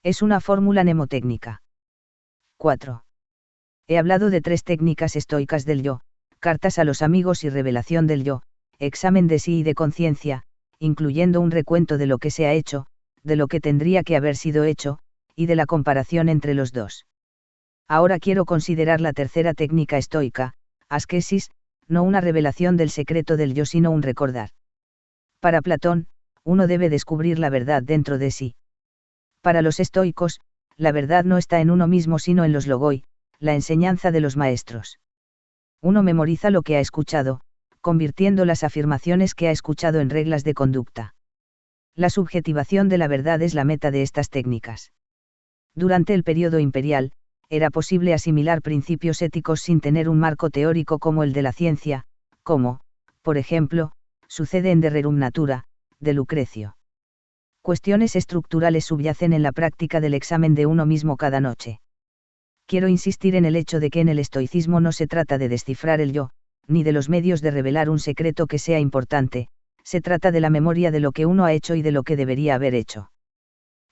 Es una fórmula mnemotécnica. 4. He hablado de 3 técnicas estoicas del yo, cartas a los amigos y revelación del yo, examen de sí y de conciencia, incluyendo un recuento de lo que se ha hecho, de lo que tendría que haber sido hecho, y de la comparación entre los dos. Ahora quiero considerar la tercera técnica estoica, asquesis, no una revelación del secreto del yo sino un recordar. Para Platón, uno debe descubrir la verdad dentro de sí. Para los estoicos, la verdad no está en uno mismo sino en los logoi, la enseñanza de los maestros. Uno memoriza lo que ha escuchado, convirtiendo las afirmaciones que ha escuchado en reglas de conducta. La subjetivación de la verdad es la meta de estas técnicas. Durante el periodo imperial, era posible asimilar principios éticos sin tener un marco teórico como el de la ciencia, como, por ejemplo, sucede en De Rerum Natura, de Lucrecio. Cuestiones estructurales subyacen en la práctica del examen de uno mismo cada noche. Quiero insistir en el hecho de que en el estoicismo no se trata de descifrar el yo, ni de los medios de revelar un secreto que sea importante, se trata de la memoria de lo que uno ha hecho y de lo que debería haber hecho.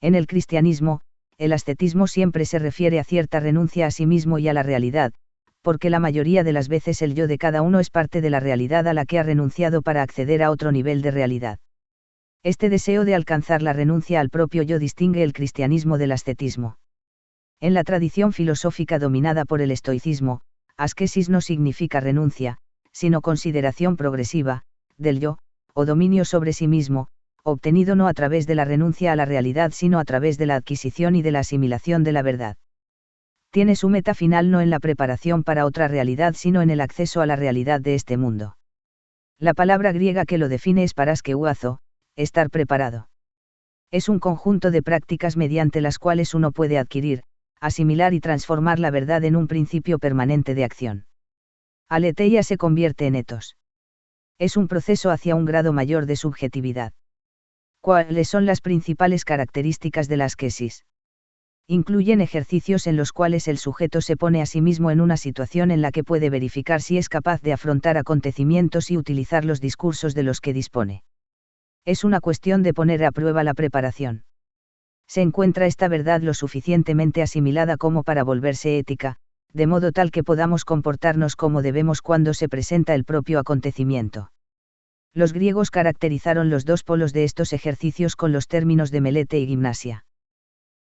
En el cristianismo, el ascetismo siempre se refiere a cierta renuncia a sí mismo y a la realidad, porque la mayoría de las veces el yo de cada uno es parte de la realidad a la que ha renunciado para acceder a otro nivel de realidad. Este deseo de alcanzar la renuncia al propio yo distingue el cristianismo del ascetismo. En la tradición filosófica dominada por el estoicismo, asquesis no significa renuncia, sino consideración progresiva, del yo, o dominio sobre sí mismo, obtenido no a través de la renuncia a la realidad sino a través de la adquisición y de la asimilación de la verdad. Tiene su meta final no en la preparación para otra realidad sino en el acceso a la realidad de este mundo. La palabra griega que lo define es paraskeuazo, estar preparado. Es un conjunto de prácticas mediante las cuales uno puede adquirir, asimilar y transformar la verdad en un principio permanente de acción. Aletheia se convierte en ethos. Es un proceso hacia un grado mayor de subjetividad. ¿Cuáles son las principales características de la asquesis? Incluyen ejercicios en los cuales el sujeto se pone a sí mismo en una situación en la que puede verificar si es capaz de afrontar acontecimientos y utilizar los discursos de los que dispone. Es una cuestión de poner a prueba la preparación. Se encuentra esta verdad lo suficientemente asimilada como para volverse ética, de modo tal que podamos comportarnos como debemos cuando se presenta el propio acontecimiento. Los griegos caracterizaron los dos polos de estos ejercicios con los términos de melete y gimnasia.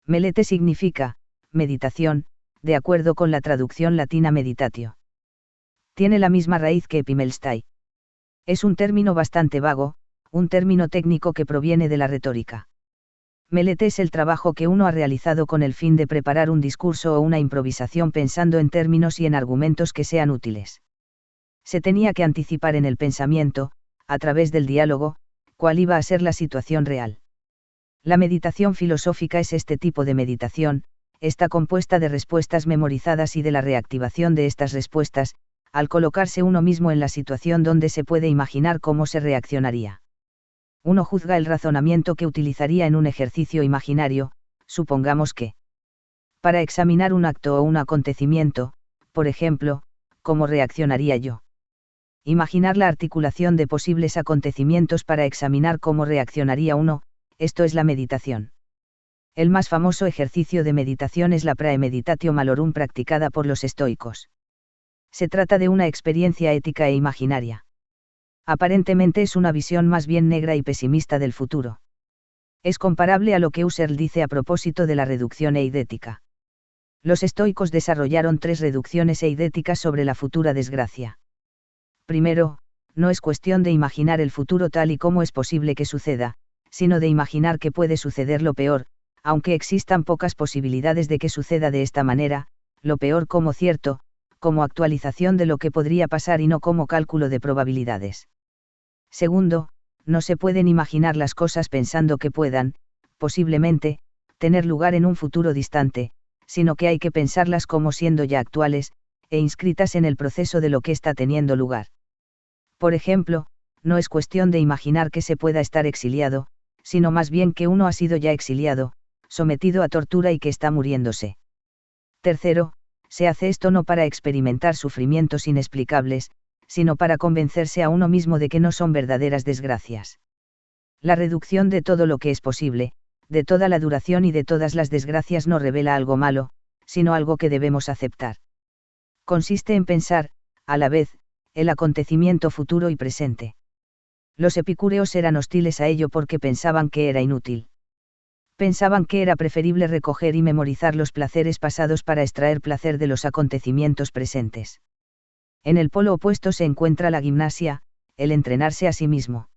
Melete significa, meditación, de acuerdo con la traducción latina meditatio. Tiene la misma raíz que epimelstai. Es un término bastante vago, un término técnico que proviene de la retórica. Melete es el trabajo que uno ha realizado con el fin de preparar un discurso o una improvisación pensando en términos y en argumentos que sean útiles. Se tenía que anticipar en el pensamiento, a través del diálogo, cuál iba a ser la situación real. La meditación filosófica es este tipo de meditación, está compuesta de respuestas memorizadas y de la reactivación de estas respuestas, al colocarse uno mismo en la situación donde se puede imaginar cómo se reaccionaría. Uno juzga el razonamiento que utilizaría en un ejercicio imaginario, supongamos que, para examinar un acto o un acontecimiento, por ejemplo, ¿cómo reaccionaría yo? Imaginar la articulación de posibles acontecimientos para examinar cómo reaccionaría uno, esto es la meditación. El más famoso ejercicio de meditación es la praemeditatio malorum practicada por los estoicos. Se trata de una experiencia ética e imaginaria. Aparentemente es una visión más bien negra y pesimista del futuro. Es comparable a lo que Husserl dice a propósito de la reducción eidética. Los estoicos desarrollaron 3 reducciones eidéticas sobre la futura desgracia. Primero, no es cuestión de imaginar el futuro tal y como es posible que suceda, sino de imaginar que puede suceder lo peor, aunque existan pocas posibilidades de que suceda de esta manera, lo peor como cierto, como actualización de lo que podría pasar y no como cálculo de probabilidades. Segundo, no se pueden imaginar las cosas pensando que puedan, posiblemente, tener lugar en un futuro distante, sino que hay que pensarlas como siendo ya actuales, e inscritas en el proceso de lo que está teniendo lugar. Por ejemplo, no es cuestión de imaginar que se pueda estar exiliado, sino más bien que uno ha sido ya exiliado, sometido a tortura y que está muriéndose. Tercero, se hace esto no para experimentar sufrimientos inexplicables, sino para convencerse a uno mismo de que no son verdaderas desgracias. La reducción de todo lo que es posible, de toda la duración y de todas las desgracias no revela algo malo, sino algo que debemos aceptar. Consiste en pensar, a la vez, el acontecimiento futuro y presente. Los epicúreos eran hostiles a ello porque pensaban que era inútil. Pensaban que era preferible recoger y memorizar los placeres pasados para extraer placer de los acontecimientos presentes. En el polo opuesto se encuentra la gimnasia, el entrenarse a sí mismo.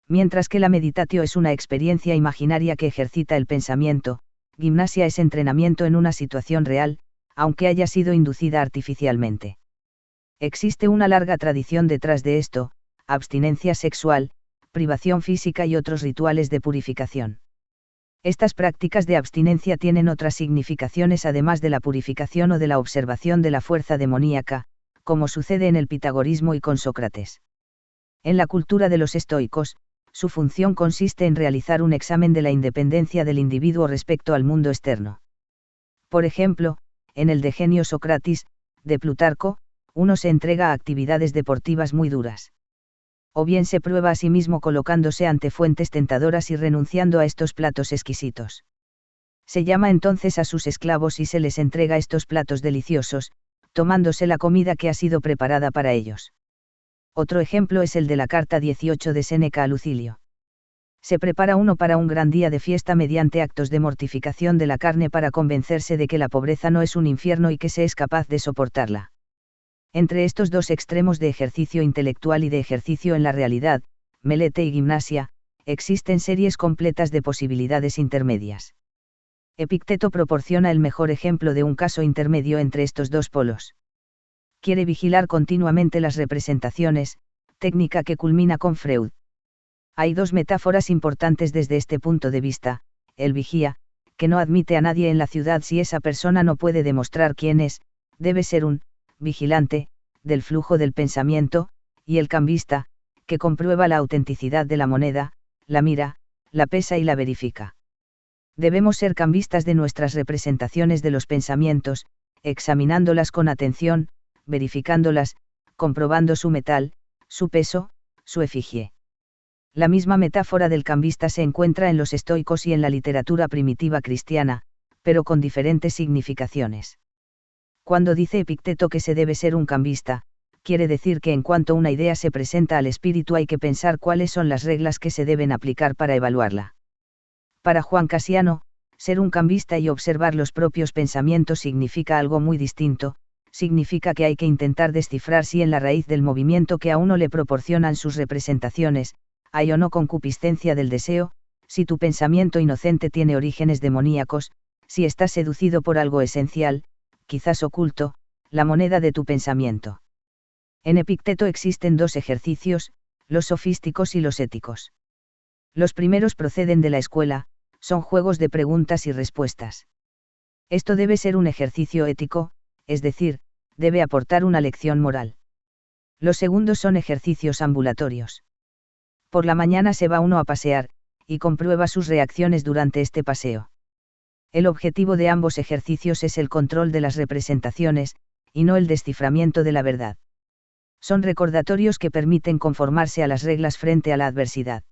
Mientras que la meditatio es una experiencia imaginaria que ejercita el pensamiento, gimnasia es entrenamiento en una situación real, aunque haya sido inducida artificialmente. Existe una larga tradición detrás de esto: abstinencia sexual, privación física y otros rituales de purificación. Estas prácticas de abstinencia tienen otras significaciones además de la purificación o de la observación de la fuerza demoníaca, como sucede en el pitagorismo y con Sócrates. En la cultura de los estoicos, su función consiste en realizar un examen de la independencia del individuo respecto al mundo externo. Por ejemplo, en el de Genio Socratis, de Plutarco, uno se entrega a actividades deportivas muy duras. O bien se prueba a sí mismo colocándose ante fuentes tentadoras y renunciando a estos platos exquisitos. Se llama entonces a sus esclavos y se les entrega estos platos deliciosos, tomándose la comida que ha sido preparada para ellos. Otro ejemplo es el de la carta 18 de Séneca a Lucilio. Se prepara uno para un gran día de fiesta mediante actos de mortificación de la carne para convencerse de que la pobreza no es un infierno y que se es capaz de soportarla. Entre estos dos extremos de ejercicio intelectual y de ejercicio en la realidad, melete y gimnasia, existen series completas de posibilidades intermedias. Epicteto proporciona el mejor ejemplo de un caso intermedio entre estos dos polos. Quiere vigilar continuamente las representaciones, técnica que culmina con Freud. Hay dos metáforas importantes desde este punto de vista: el vigía, que no admite a nadie en la ciudad si esa persona no puede demostrar quién es, debe ser un vigilante del flujo del pensamiento, y el cambista, que comprueba la autenticidad de la moneda, la mira, la pesa y la verifica. Debemos ser cambistas de nuestras representaciones de los pensamientos, examinándolas con atención, verificándolas, comprobando su metal, su peso, su efigie. La misma metáfora del cambista se encuentra en los estoicos y en la literatura primitiva cristiana, pero con diferentes significaciones. Cuando dice Epicteto que se debe ser un cambista, quiere decir que en cuanto una idea se presenta al espíritu hay que pensar cuáles son las reglas que se deben aplicar para evaluarla. Para Juan Casiano, ser un cambista y observar los propios pensamientos significa algo muy distinto: significa que hay que intentar descifrar si en la raíz del movimiento que a uno le proporcionan sus representaciones, hay o no concupiscencia del deseo, si tu pensamiento inocente tiene orígenes demoníacos, si estás seducido por algo esencial, quizás oculto, la moneda de tu pensamiento. En Epicteto existen dos ejercicios, los sofísticos y los éticos. Los primeros proceden de la escuela, son juegos de preguntas y respuestas. Esto debe ser un ejercicio ético, es decir, debe aportar una lección moral. Los segundos son ejercicios ambulatorios. Por la mañana se va uno a pasear, y comprueba sus reacciones durante este paseo. El objetivo de ambos ejercicios es el control de las representaciones, y no el desciframiento de la verdad. Son recordatorios que permiten conformarse a las reglas frente a la adversidad.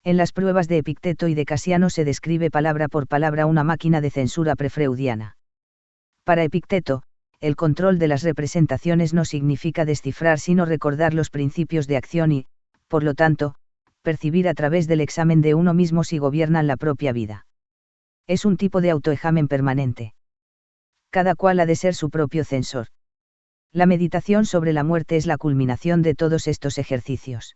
En las pruebas de Epicteto y de Casiano se describe palabra por palabra una máquina de censura prefreudiana. Para Epicteto, el control de las representaciones no significa descifrar sino recordar los principios de acción y, por lo tanto, percibir a través del examen de uno mismo si gobiernan la propia vida. Es un tipo de autoexamen permanente. Cada cual ha de ser su propio censor. La meditación sobre la muerte es la culminación de todos estos ejercicios.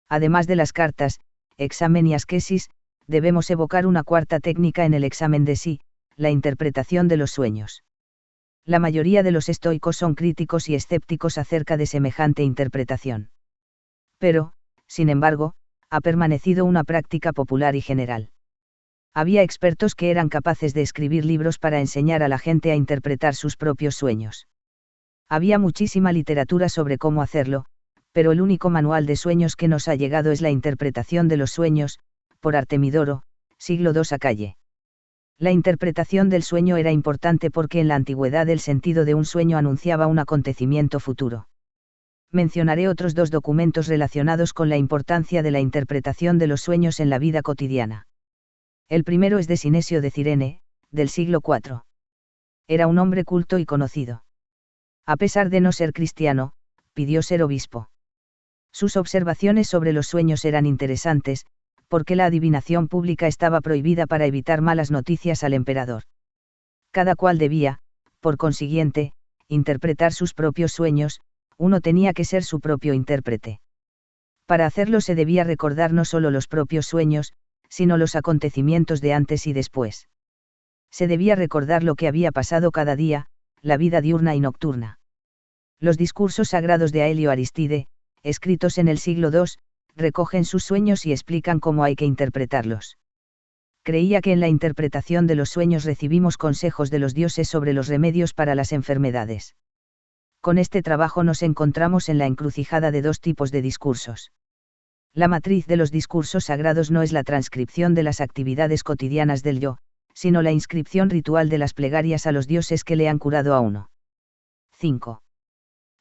Además de las cartas, examen y asquesis, debemos evocar una cuarta técnica en el examen de sí: la interpretación de los sueños. La mayoría de los estoicos son críticos y escépticos acerca de semejante interpretación. Pero, sin embargo, ha permanecido una práctica popular y general. Había expertos que eran capaces de escribir libros para enseñar a la gente a interpretar sus propios sueños. Había muchísima literatura sobre cómo hacerlo, pero el único manual de sueños que nos ha llegado es La interpretación de los sueños, por Artemidoro, siglo II a.C. La interpretación del sueño era importante porque en la antigüedad el sentido de un sueño anunciaba un acontecimiento futuro. Mencionaré otros dos documentos relacionados con la importancia de la interpretación de los sueños en la vida cotidiana. El primero es de Sinesio de Cirene, del siglo IV. Era un hombre culto y conocido. A pesar de no ser cristiano, pidió ser obispo. Sus observaciones sobre los sueños eran interesantes, porque la adivinación pública estaba prohibida para evitar malas noticias al emperador. Cada cual debía, por consiguiente, interpretar sus propios sueños, uno tenía que ser su propio intérprete. Para hacerlo se debía recordar no solo los propios sueños, sino los acontecimientos de antes y después. Se debía recordar lo que había pasado cada día, la vida diurna y nocturna. Los discursos sagrados de Aelio Aristide, escritos en el siglo II, recogen sus sueños y explican cómo hay que interpretarlos. Creía que en la interpretación de los sueños recibimos consejos de los dioses sobre los remedios para las enfermedades. Con este trabajo nos encontramos en la encrucijada de dos tipos de discursos. La matriz de los discursos sagrados no es la transcripción de las actividades cotidianas del yo, sino la inscripción ritual de las plegarias a los dioses que le han curado a uno. 5.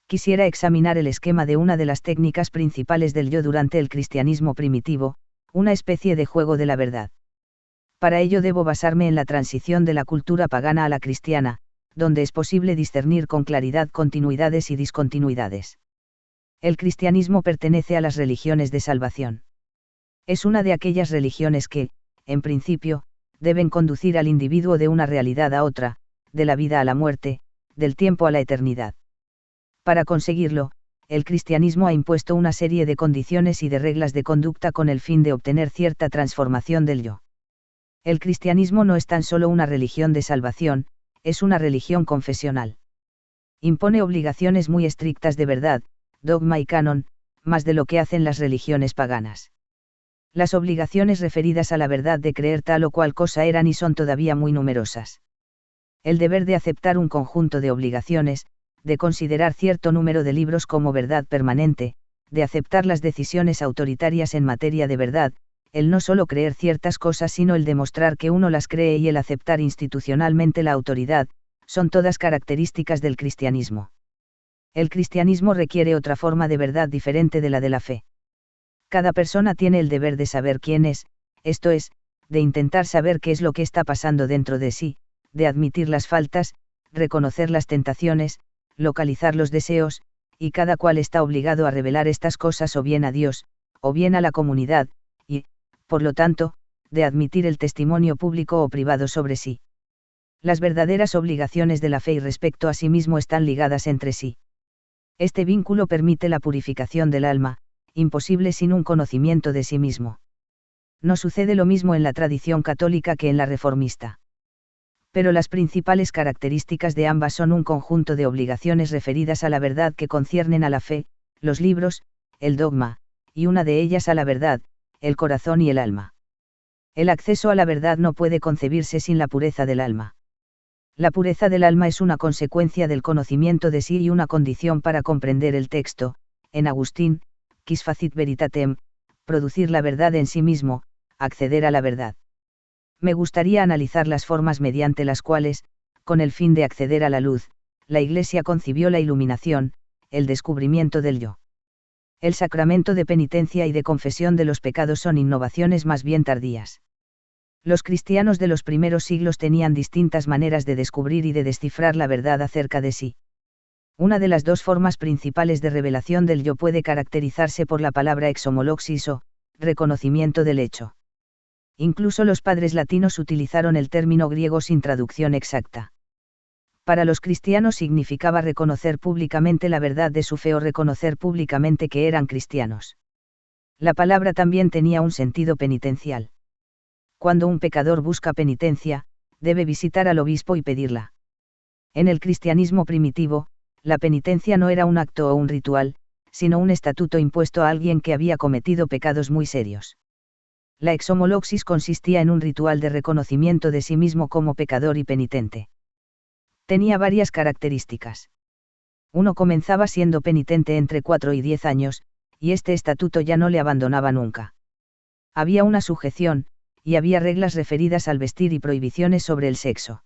Quisiera examinar el esquema de una de las técnicas principales del yo durante el cristianismo primitivo, una especie de juego de la verdad. Para ello debo basarme en la transición de la cultura pagana a la cristiana, donde es posible discernir con claridad continuidades y discontinuidades. El cristianismo pertenece a las religiones de salvación. Es una de aquellas religiones que, en principio, deben conducir al individuo de una realidad a otra, de la vida a la muerte, del tiempo a la eternidad. Para conseguirlo, el cristianismo ha impuesto una serie de condiciones y de reglas de conducta con el fin de obtener cierta transformación del yo. El cristianismo no es tan solo una religión de salvación, es una religión confesional. Impone obligaciones muy estrictas de verdad, dogma y canon, más de lo que hacen las religiones paganas. Las obligaciones referidas a la verdad de creer tal o cual cosa eran y son todavía muy numerosas. El deber de aceptar un conjunto de obligaciones, de considerar cierto número de libros como verdad permanente, de aceptar las decisiones autoritarias en materia de verdad, el no solo creer ciertas cosas sino el demostrar que uno las cree y el aceptar institucionalmente la autoridad, son todas características del cristianismo. El cristianismo requiere otra forma de verdad diferente de la de la fe. Cada persona tiene el deber de saber quién es, esto es, de intentar saber qué es lo que está pasando dentro de sí, de admitir las faltas, reconocer las tentaciones, localizar los deseos, y cada cual está obligado a revelar estas cosas o bien a Dios, o bien a la comunidad, y, por lo tanto, de admitir el testimonio público o privado sobre sí. Las verdaderas obligaciones de la fe y respecto a sí mismo están ligadas entre sí. Este vínculo permite la purificación del alma, imposible sin un conocimiento de sí mismo. No sucede lo mismo en la tradición católica que en la reformista. Pero las principales características de ambas son un conjunto de obligaciones referidas a la verdad que conciernen a la fe, los libros, el dogma, y una de ellas a la verdad, el corazón y el alma. El acceso a la verdad no puede concebirse sin la pureza del alma. La pureza del alma es una consecuencia del conocimiento de sí y una condición para comprender el texto, en Agustín, quis facit veritatem, producir la verdad en sí mismo, acceder a la verdad. Me gustaría analizar las formas mediante las cuales, con el fin de acceder a la luz, la Iglesia concibió la iluminación, el descubrimiento del yo. El sacramento de penitencia y de confesión de los pecados son innovaciones más bien tardías. Los cristianos de los primeros siglos tenían distintas maneras de descubrir y de descifrar la verdad acerca de sí. Una de las dos formas principales de revelación del yo puede caracterizarse por la palabra exhomoloxis o reconocimiento del hecho. Incluso los padres latinos utilizaron el término griego sin traducción exacta. Para los cristianos significaba reconocer públicamente la verdad de su fe o reconocer públicamente que eran cristianos. La palabra también tenía un sentido penitencial. Cuando un pecador busca penitencia, debe visitar al obispo y pedirla. En el cristianismo primitivo, la penitencia no era un acto o un ritual, sino un estatuto impuesto a alguien que había cometido pecados muy serios. La exhomoloxis consistía en un ritual de reconocimiento de sí mismo como pecador y penitente. Tenía varias características. Uno comenzaba siendo penitente entre 4 y 10 años, y este estatuto ya no le abandonaba nunca. Había una sujeción, y había reglas referidas al vestir y prohibiciones sobre el sexo.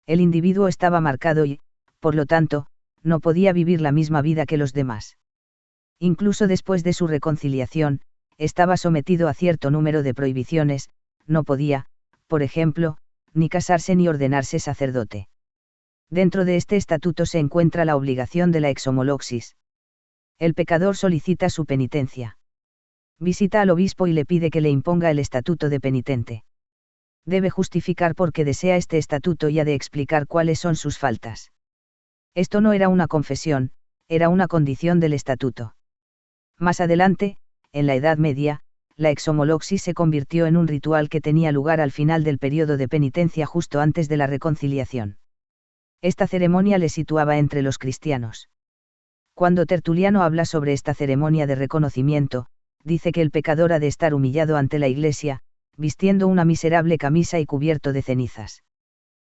El individuo estaba marcado y, por lo tanto, no podía vivir la misma vida que los demás. Incluso después de su reconciliación, estaba sometido a cierto número de prohibiciones, no podía, por ejemplo, ni casarse ni ordenarse sacerdote. Dentro de este estatuto se encuentra la obligación de la exhomoloxis. El pecador solicita su penitencia. Visita al obispo y le pide que le imponga el estatuto de penitente. Debe justificar por qué desea este estatuto y ha de explicar cuáles son sus faltas. Esto no era una confesión, era una condición del estatuto. Más adelante, en la Edad Media, la exhomoloxis se convirtió en un ritual que tenía lugar al final del periodo de penitencia justo antes de la reconciliación. Esta ceremonia le situaba entre los cristianos. Cuando Tertuliano habla sobre esta ceremonia de reconocimiento, dice que el pecador ha de estar humillado ante la Iglesia, vistiendo una miserable camisa y cubierto de cenizas.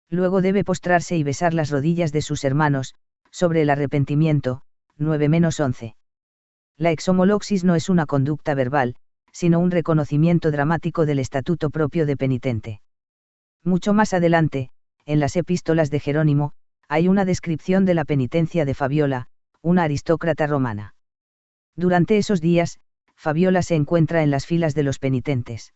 Luego debe postrarse y besar las rodillas de sus hermanos, sobre el arrepentimiento, 9-11. La exhomoloxis no es una conducta verbal, sino un reconocimiento dramático del estatuto propio de penitente. Mucho más adelante, en las epístolas de Jerónimo, hay una descripción de la penitencia de Fabiola, una aristócrata romana. Durante esos días, Fabiola se encuentra en las filas de los penitentes.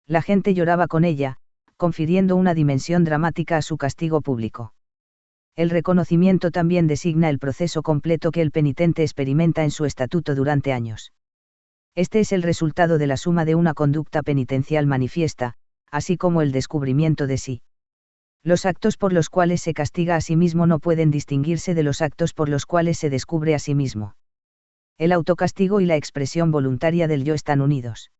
La gente lloraba con ella, confiriendo una dimensión dramática a su castigo público. El reconocimiento también designa el proceso completo que el penitente experimenta en su estatuto durante años. Este es el resultado de la suma de una conducta penitencial manifiesta, así como el descubrimiento de sí. Los actos por los cuales se castiga a sí mismo no pueden distinguirse de los actos por los cuales se descubre a sí mismo. El autocastigo y la expresión voluntaria del yo están unidos.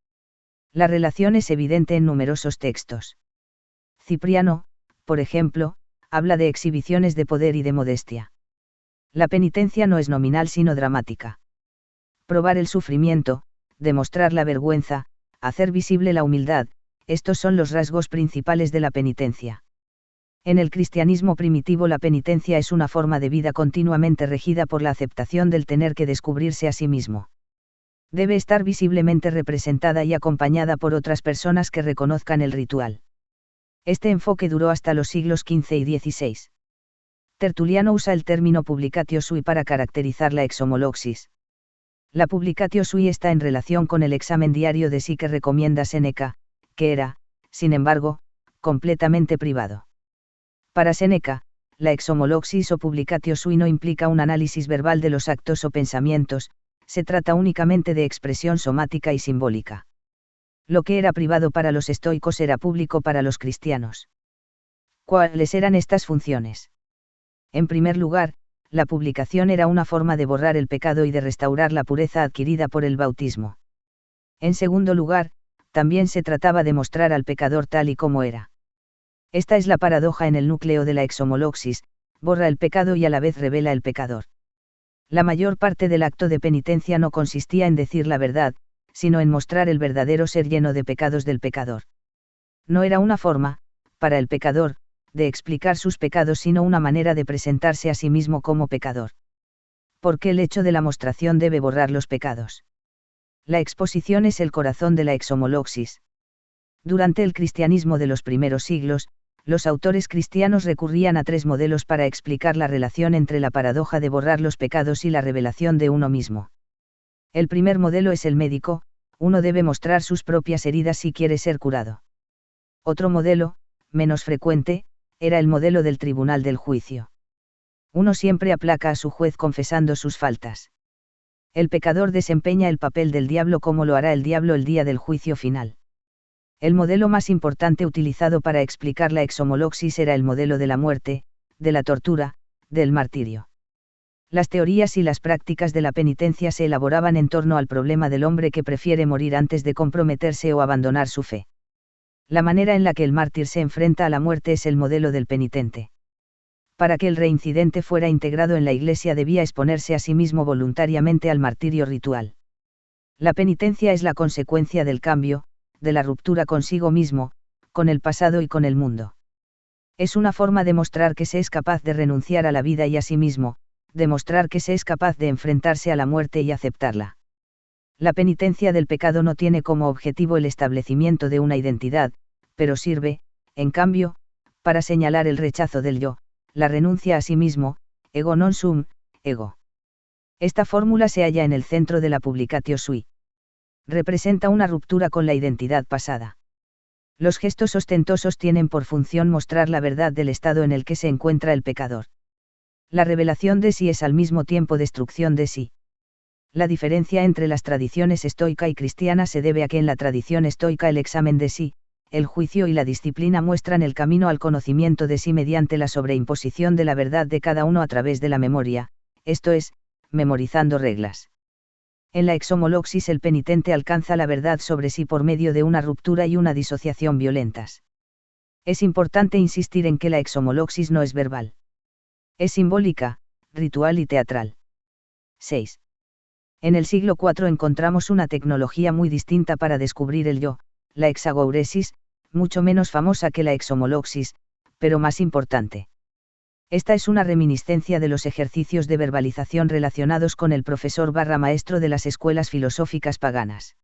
La relación es evidente en numerosos textos. Cipriano, por ejemplo, habla de exhibiciones de poder y de modestia. La penitencia no es nominal sino dramática. Probar el sufrimiento, demostrar la vergüenza, hacer visible la humildad, estos son los rasgos principales de la penitencia. En el cristianismo primitivo la penitencia es una forma de vida continuamente regida por la aceptación del tener que descubrirse a sí mismo. Debe estar visiblemente representada y acompañada por otras personas que reconozcan el ritual. Este enfoque duró hasta los siglos XV y XVI. Tertuliano usa el término publicatio sui para caracterizar la exhomoloxis. La publicatio sui está en relación con el examen diario de sí que recomienda Séneca, que era, sin embargo, completamente privado. Para Séneca, la exhomoloxis o publicatio sui no implica un análisis verbal de los actos o pensamientos, se trata únicamente de expresión somática y simbólica. Lo que era privado para los estoicos era público para los cristianos. ¿Cuáles eran estas funciones? En primer lugar, la publicación era una forma de borrar el pecado y de restaurar la pureza adquirida por el bautismo. En segundo lugar, también se trataba de mostrar al pecador tal y como era. Esta es la paradoja en el núcleo de la exhomoloxis, borra el pecado y a la vez revela el pecador. La mayor parte del acto de penitencia no consistía en decir la verdad, sino en mostrar el verdadero ser lleno de pecados del pecador. No era una forma, para el pecador, de explicar sus pecados sino una manera de presentarse a sí mismo como pecador. ¿Por qué el hecho de la mostración debe borrar los pecados? La exposición es el corazón de la exhomoloxis. Durante el cristianismo de los primeros siglos, los autores cristianos recurrían a 3 modelos para explicar la relación entre la paradoja de borrar los pecados y la revelación de uno mismo. El primer modelo es el médico, uno debe mostrar sus propias heridas si quiere ser curado. Otro modelo, menos frecuente, era el modelo del tribunal del juicio. Uno siempre aplaca a su juez confesando sus faltas. El pecador desempeña el papel del diablo como lo hará el diablo el día del juicio final. El modelo más importante utilizado para explicar la exhomoloxis era el modelo de la muerte, de la tortura, del martirio. Las teorías y las prácticas de la penitencia se elaboraban en torno al problema del hombre que prefiere morir antes de comprometerse o abandonar su fe. La manera en la que el mártir se enfrenta a la muerte es el modelo del penitente. Para que el reincidente fuera integrado en la Iglesia debía exponerse a sí mismo voluntariamente al martirio ritual. La penitencia es la consecuencia del cambio, de la ruptura consigo mismo, con el pasado y con el mundo. Es una forma de mostrar que se es capaz de renunciar a la vida y a sí mismo, demostrar que se es capaz de enfrentarse a la muerte y aceptarla. La penitencia del pecado no tiene como objetivo el establecimiento de una identidad, pero sirve, en cambio, para señalar el rechazo del yo, la renuncia a sí mismo, ego non sum, ego. Esta fórmula se halla en el centro de la Publicatio Sui. Representa una ruptura con la identidad pasada. Los gestos ostentosos tienen por función mostrar la verdad del estado en el que se encuentra el pecador. La revelación de sí es al mismo tiempo destrucción de sí. La diferencia entre las tradiciones estoica y cristiana se debe a que en la tradición estoica el examen de sí, el juicio y la disciplina muestran el camino al conocimiento de sí mediante la sobreimposición de la verdad de cada uno a través de la memoria, esto es, memorizando reglas. En la exhomoloxis el penitente alcanza la verdad sobre sí por medio de una ruptura y una disociación violentas. Es importante insistir en que la exhomoloxis no es verbal. Es simbólica, ritual y teatral. 6. En el siglo IV encontramos una tecnología muy distinta para descubrir el yo, la exagouresis, mucho menos famosa que la exhomoloxis, pero más importante. Esta es una reminiscencia de los ejercicios de verbalización relacionados con el profesor / maestro de las escuelas filosóficas paganas.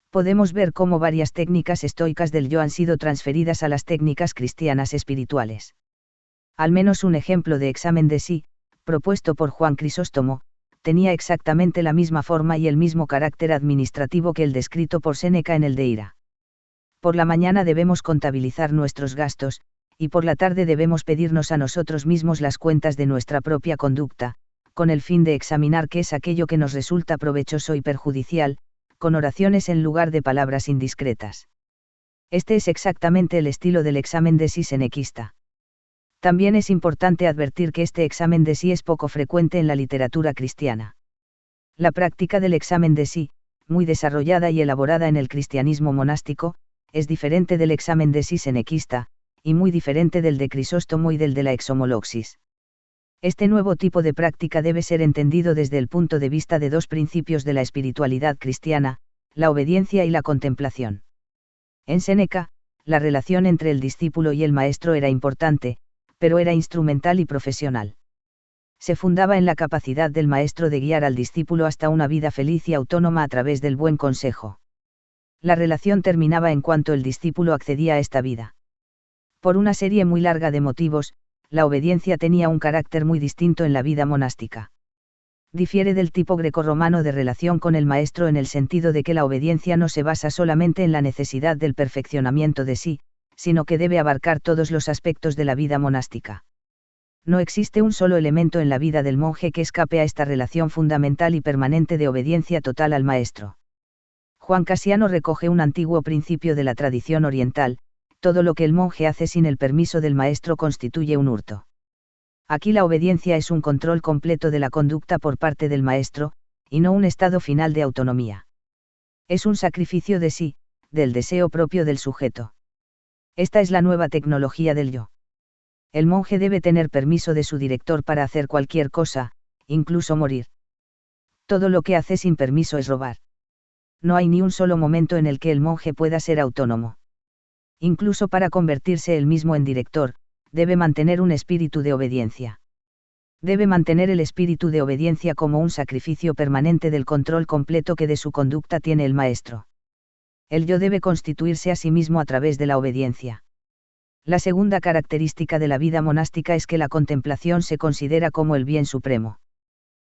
Podemos ver cómo varias técnicas estoicas del yo han sido transferidas a las técnicas cristianas espirituales. Al menos un ejemplo de examen de sí, propuesto por Juan Crisóstomo, tenía exactamente la misma forma y el mismo carácter administrativo que el descrito por Séneca en el de Ira. Por la mañana debemos contabilizar nuestros gastos, y por la tarde debemos pedirnos a nosotros mismos las cuentas de nuestra propia conducta, con el fin de examinar qué es aquello que nos resulta provechoso y perjudicial, con oraciones en lugar de palabras indiscretas. Este es exactamente el estilo del examen de sí senequista. También es importante advertir que este examen de sí es poco frecuente en la literatura cristiana. La práctica del examen de sí, muy desarrollada y elaborada en el cristianismo monástico, es diferente del examen de sí senequista, y muy diferente del de Crisóstomo y del de la exhomoloxis. Este nuevo tipo de práctica debe ser entendido desde el punto de vista de dos principios de la espiritualidad cristiana, la obediencia y la contemplación. En Séneca, la relación entre el discípulo y el maestro era importante, pero era instrumental y profesional. Se fundaba en la capacidad del maestro de guiar al discípulo hasta una vida feliz y autónoma a través del buen consejo. La relación terminaba en cuanto el discípulo accedía a esta vida. Por una serie muy larga de motivos, la obediencia tenía un carácter muy distinto en la vida monástica. Difiere del tipo grecorromano de relación con el maestro en el sentido de que la obediencia no se basa solamente en la necesidad del perfeccionamiento de sí, sino que debe abarcar todos los aspectos de la vida monástica. No existe un solo elemento en la vida del monje que escape a esta relación fundamental y permanente de obediencia total al maestro. Juan Casiano recoge un antiguo principio de la tradición oriental: todo lo que el monje hace sin el permiso del maestro constituye un hurto. Aquí la obediencia es un control completo de la conducta por parte del maestro, y no un estado final de autonomía. Es un sacrificio de sí, del deseo propio del sujeto. Esta es la nueva tecnología del yo. El monje debe tener permiso de su director para hacer cualquier cosa, incluso morir. Todo lo que hace sin permiso es robar. No hay ni un solo momento en el que el monje pueda ser autónomo. Incluso para convertirse él mismo en director, debe mantener un espíritu de obediencia. Debe mantener el espíritu de obediencia como un sacrificio permanente del control completo que de su conducta tiene el maestro. El yo debe constituirse a sí mismo a través de la obediencia. La segunda característica de la vida monástica es que la contemplación se considera como el bien supremo.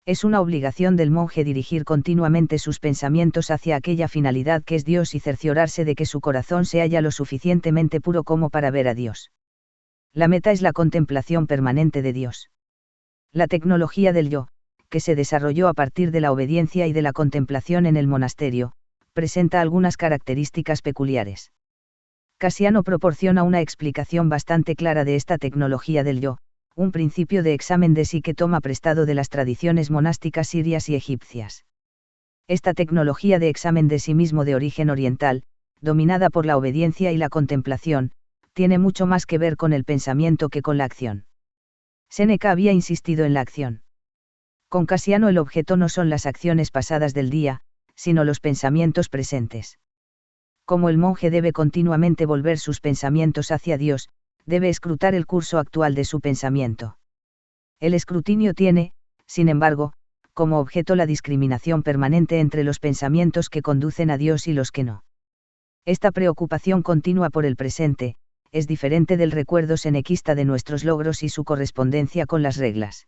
Es una obligación del monje dirigir continuamente sus pensamientos hacia aquella finalidad que es Dios y cerciorarse de que su corazón se halla lo suficientemente puro como para ver a Dios. La meta es la contemplación permanente de Dios. La tecnología del yo, que se desarrolló a partir de la obediencia y de la contemplación en el monasterio, presenta algunas características peculiares. Casiano proporciona una explicación bastante clara de esta tecnología del yo, un principio de examen de sí que toma prestado de las tradiciones monásticas sirias y egipcias. Esta tecnología de examen de sí mismo de origen oriental, dominada por la obediencia y la contemplación, tiene mucho más que ver con el pensamiento que con la acción. Séneca había insistido en la acción. Con Casiano el objeto no son las acciones pasadas del día, sino los pensamientos presentes. Como el monje debe continuamente volver sus pensamientos hacia Dios, debe escrutar el curso actual de su pensamiento. El escrutinio tiene, sin embargo, como objeto la discriminación permanente entre los pensamientos que conducen a Dios y los que no. Esta preocupación continua por el presente, es diferente del recuerdo senequista de nuestros logros y su correspondencia con las reglas.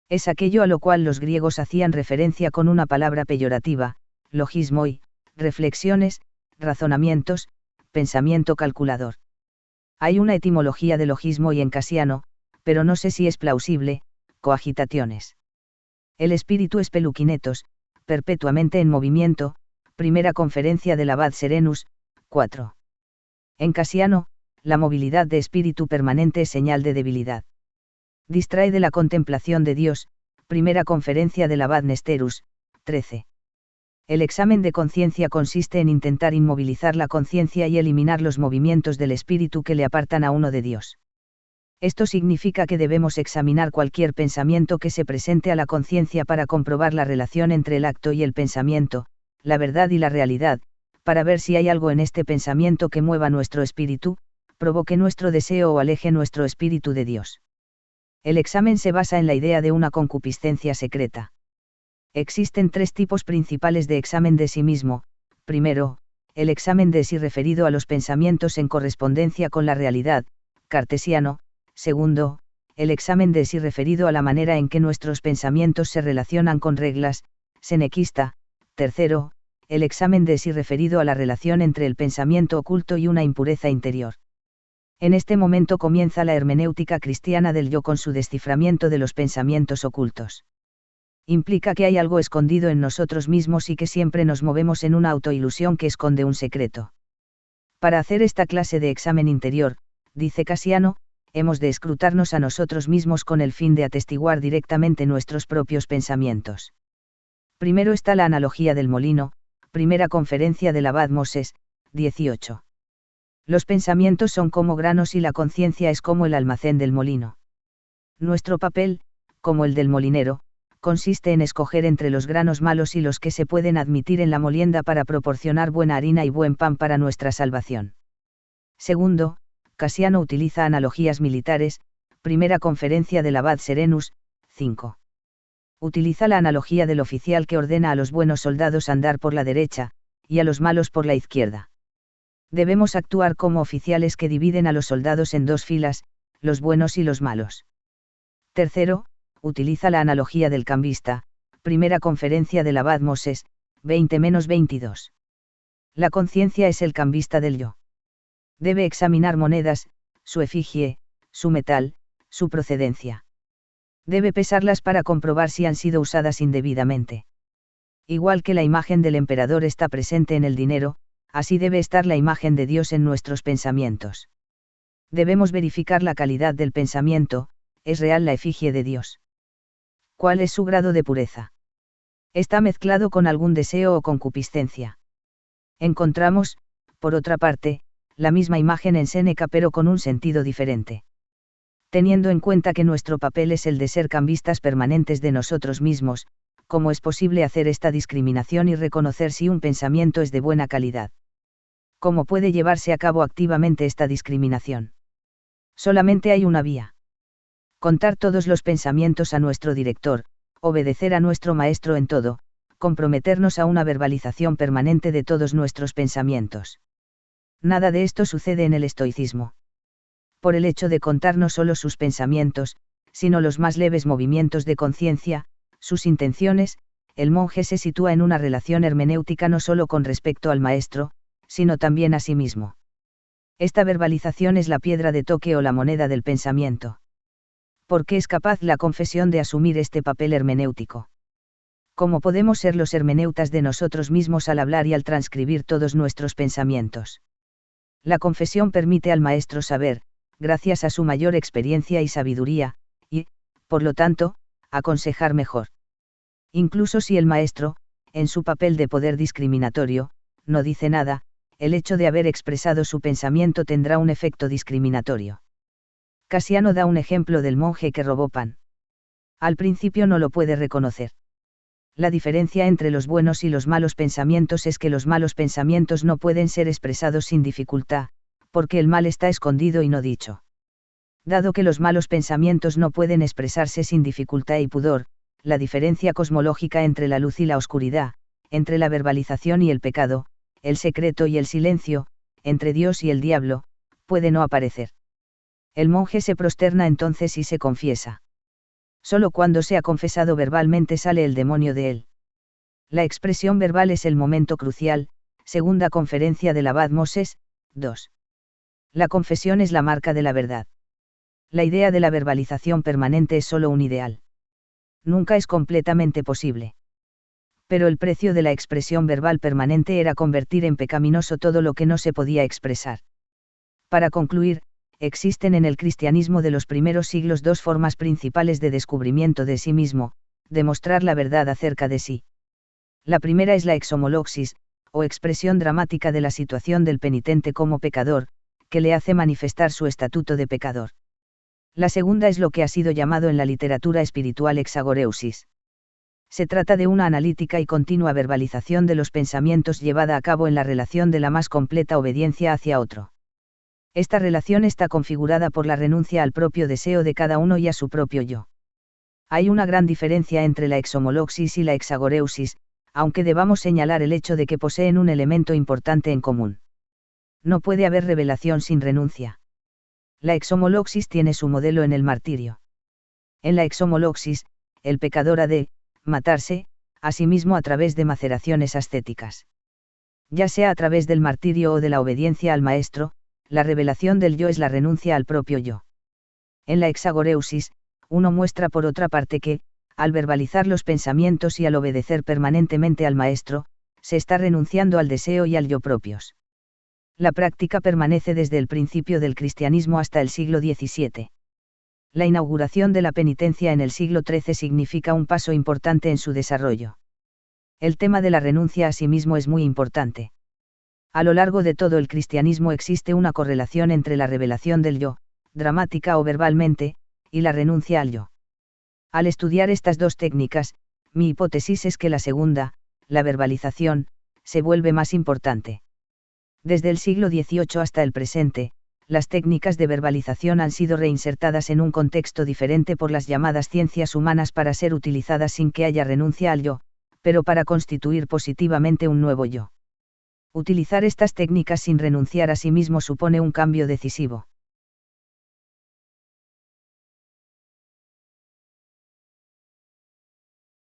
Es aquello a lo cual los griegos hacían referencia con una palabra peyorativa, logismoi, reflexiones, razonamientos, pensamiento calculador. Hay una etimología de logismoi en Casiano, pero no sé si es plausible, coagitaciones. El espíritu es peluquinetos, perpetuamente en movimiento, primera conferencia del abad Serenus, 4. En Casiano, la movilidad de espíritu permanente es señal de debilidad. Distrae de la contemplación de Dios, primera conferencia del abad Nesterus, 13. El examen de conciencia consiste en intentar inmovilizar la conciencia y eliminar los movimientos del espíritu que le apartan a uno de Dios. Esto significa que debemos examinar cualquier pensamiento que se presente a la conciencia para comprobar la relación entre el acto y el pensamiento, la verdad y la realidad, para ver si hay algo en este pensamiento que mueva nuestro espíritu, provoque nuestro deseo o aleje nuestro espíritu de Dios. El examen se basa en la idea de una concupiscencia secreta. Existen tres tipos principales de examen de sí mismo. Primero, el examen de sí referido a los pensamientos en correspondencia con la realidad, cartesiano. Segundo, el examen de sí referido a la manera en que nuestros pensamientos se relacionan con reglas, senequista. Tercero, el examen de sí referido a la relación entre el pensamiento oculto y una impureza interior. En este momento comienza la hermenéutica cristiana del yo con su desciframiento de los pensamientos ocultos. Implica que hay algo escondido en nosotros mismos y que siempre nos movemos en una autoilusión que esconde un secreto. Para hacer esta clase de examen interior, dice Casiano, hemos de escrutarnos a nosotros mismos con el fin de atestiguar directamente nuestros propios pensamientos. Primero está la analogía del molino, primera conferencia del abad Moses, 18. Los pensamientos son como granos y la conciencia es como el almacén del molino. Nuestro papel, como el del molinero, consiste en escoger entre los granos malos y los que se pueden admitir en la molienda para proporcionar buena harina y buen pan para nuestra salvación. Segundo, Casiano utiliza analogías militares, primera conferencia del abad Serenus, 5. Utiliza la analogía del oficial que ordena a los buenos soldados andar por la derecha, y a los malos por la izquierda. Debemos actuar como oficiales que dividen a los soldados en dos filas, los buenos y los malos. Tercero, utiliza la analogía del cambista, primera conferencia del abad Moses, 20-22. La conciencia es el cambista del yo. Debe examinar monedas, su efigie, su metal, su procedencia. Debe pesarlas para comprobar si han sido usadas indebidamente. Igual que la imagen del emperador está presente en el dinero, así debe estar la imagen de Dios en nuestros pensamientos. Debemos verificar la calidad del pensamiento, ¿es real la efigie de Dios? ¿Cuál es su grado de pureza? ¿Está mezclado con algún deseo o concupiscencia? Encontramos, por otra parte, la misma imagen en Séneca pero con un sentido diferente. Teniendo en cuenta que nuestro papel es el de ser cambistas permanentes de nosotros mismos, ¿cómo es posible hacer esta discriminación y reconocer si un pensamiento es de buena calidad? ¿Cómo puede llevarse a cabo activamente esta discriminación? Solamente hay una vía. Contar todos los pensamientos a nuestro director, obedecer a nuestro maestro en todo, comprometernos a una verbalización permanente de todos nuestros pensamientos. Nada de esto sucede en el estoicismo. Por el hecho de contar no solo sus pensamientos, sino los más leves movimientos de conciencia, sus intenciones, el monje se sitúa en una relación hermenéutica no solo con respecto al maestro, sino también a sí mismo. Esta verbalización es la piedra de toque o la moneda del pensamiento. ¿Por qué es capaz la confesión de asumir este papel hermenéutico? ¿Cómo podemos ser los hermeneutas de nosotros mismos al hablar y al transcribir todos nuestros pensamientos? La confesión permite al maestro saber, gracias a su mayor experiencia y sabiduría, y, por lo tanto, aconsejar mejor. Incluso si el maestro, en su papel de poder discriminatorio, no dice nada, el hecho de haber expresado su pensamiento tendrá un efecto discriminatorio. Casiano da un ejemplo del monje que robó pan. Al principio no lo puede reconocer. La diferencia entre los buenos y los malos pensamientos es que los malos pensamientos no pueden ser expresados sin dificultad, porque el mal está escondido y no dicho. Dado que los malos pensamientos no pueden expresarse sin dificultad y pudor, la diferencia cosmológica entre la luz y la oscuridad, entre la verbalización y el pecado, el secreto y el silencio, entre Dios y el diablo, puede no aparecer. El monje se prosterna entonces y se confiesa. Solo cuando se ha confesado verbalmente sale el demonio de él. La expresión verbal es el momento crucial, segunda conferencia del abad Moses, 2. La confesión es la marca de la verdad. La idea de la verbalización permanente es solo un ideal. Nunca es completamente posible. Pero el precio de la expresión verbal permanente era convertir en pecaminoso todo lo que no se podía expresar. Para concluir, existen en el cristianismo de los primeros siglos dos formas principales de descubrimiento de sí mismo, de mostrar la verdad acerca de sí. La primera es la exhomoloxis, o expresión dramática de la situación del penitente como pecador, que le hace manifestar su estatuto de pecador. La segunda es lo que ha sido llamado en la literatura espiritual exagoreusis. Se trata de una analítica y continua verbalización de los pensamientos llevada a cabo en la relación de la más completa obediencia hacia otro. Esta relación está configurada por la renuncia al propio deseo de cada uno y a su propio yo. Hay una gran diferencia entre la exhomoloxis y la exagoreusis, aunque debamos señalar el hecho de que poseen un elemento importante en común. No puede haber revelación sin renuncia. La exhomoloxis tiene su modelo en el martirio. En la exhomoloxis, el pecador ha de matarse a sí mismo a través de maceraciones ascéticas. Ya sea a través del martirio o de la obediencia al maestro, la revelación del yo es la renuncia al propio yo. En la exagoreusis, uno muestra por otra parte que, al verbalizar los pensamientos y al obedecer permanentemente al maestro, se está renunciando al deseo y al yo propios. La práctica permanece desde el principio del cristianismo hasta el siglo XVII. La inauguración de la penitencia en el siglo XIII significa un paso importante en su desarrollo. El tema de la renuncia a sí mismo es muy importante. A lo largo de todo el cristianismo existe una correlación entre la revelación del yo, dramática o verbalmente, y la renuncia al yo. Al estudiar estas dos técnicas, mi hipótesis es que la segunda, la verbalización, se vuelve más importante. Desde el siglo XVIII hasta el presente, las técnicas de verbalización han sido reinsertadas en un contexto diferente por las llamadas ciencias humanas para ser utilizadas sin que haya renuncia al yo, pero para constituir positivamente un nuevo yo. Utilizar estas técnicas sin renunciar a sí mismo supone un cambio decisivo.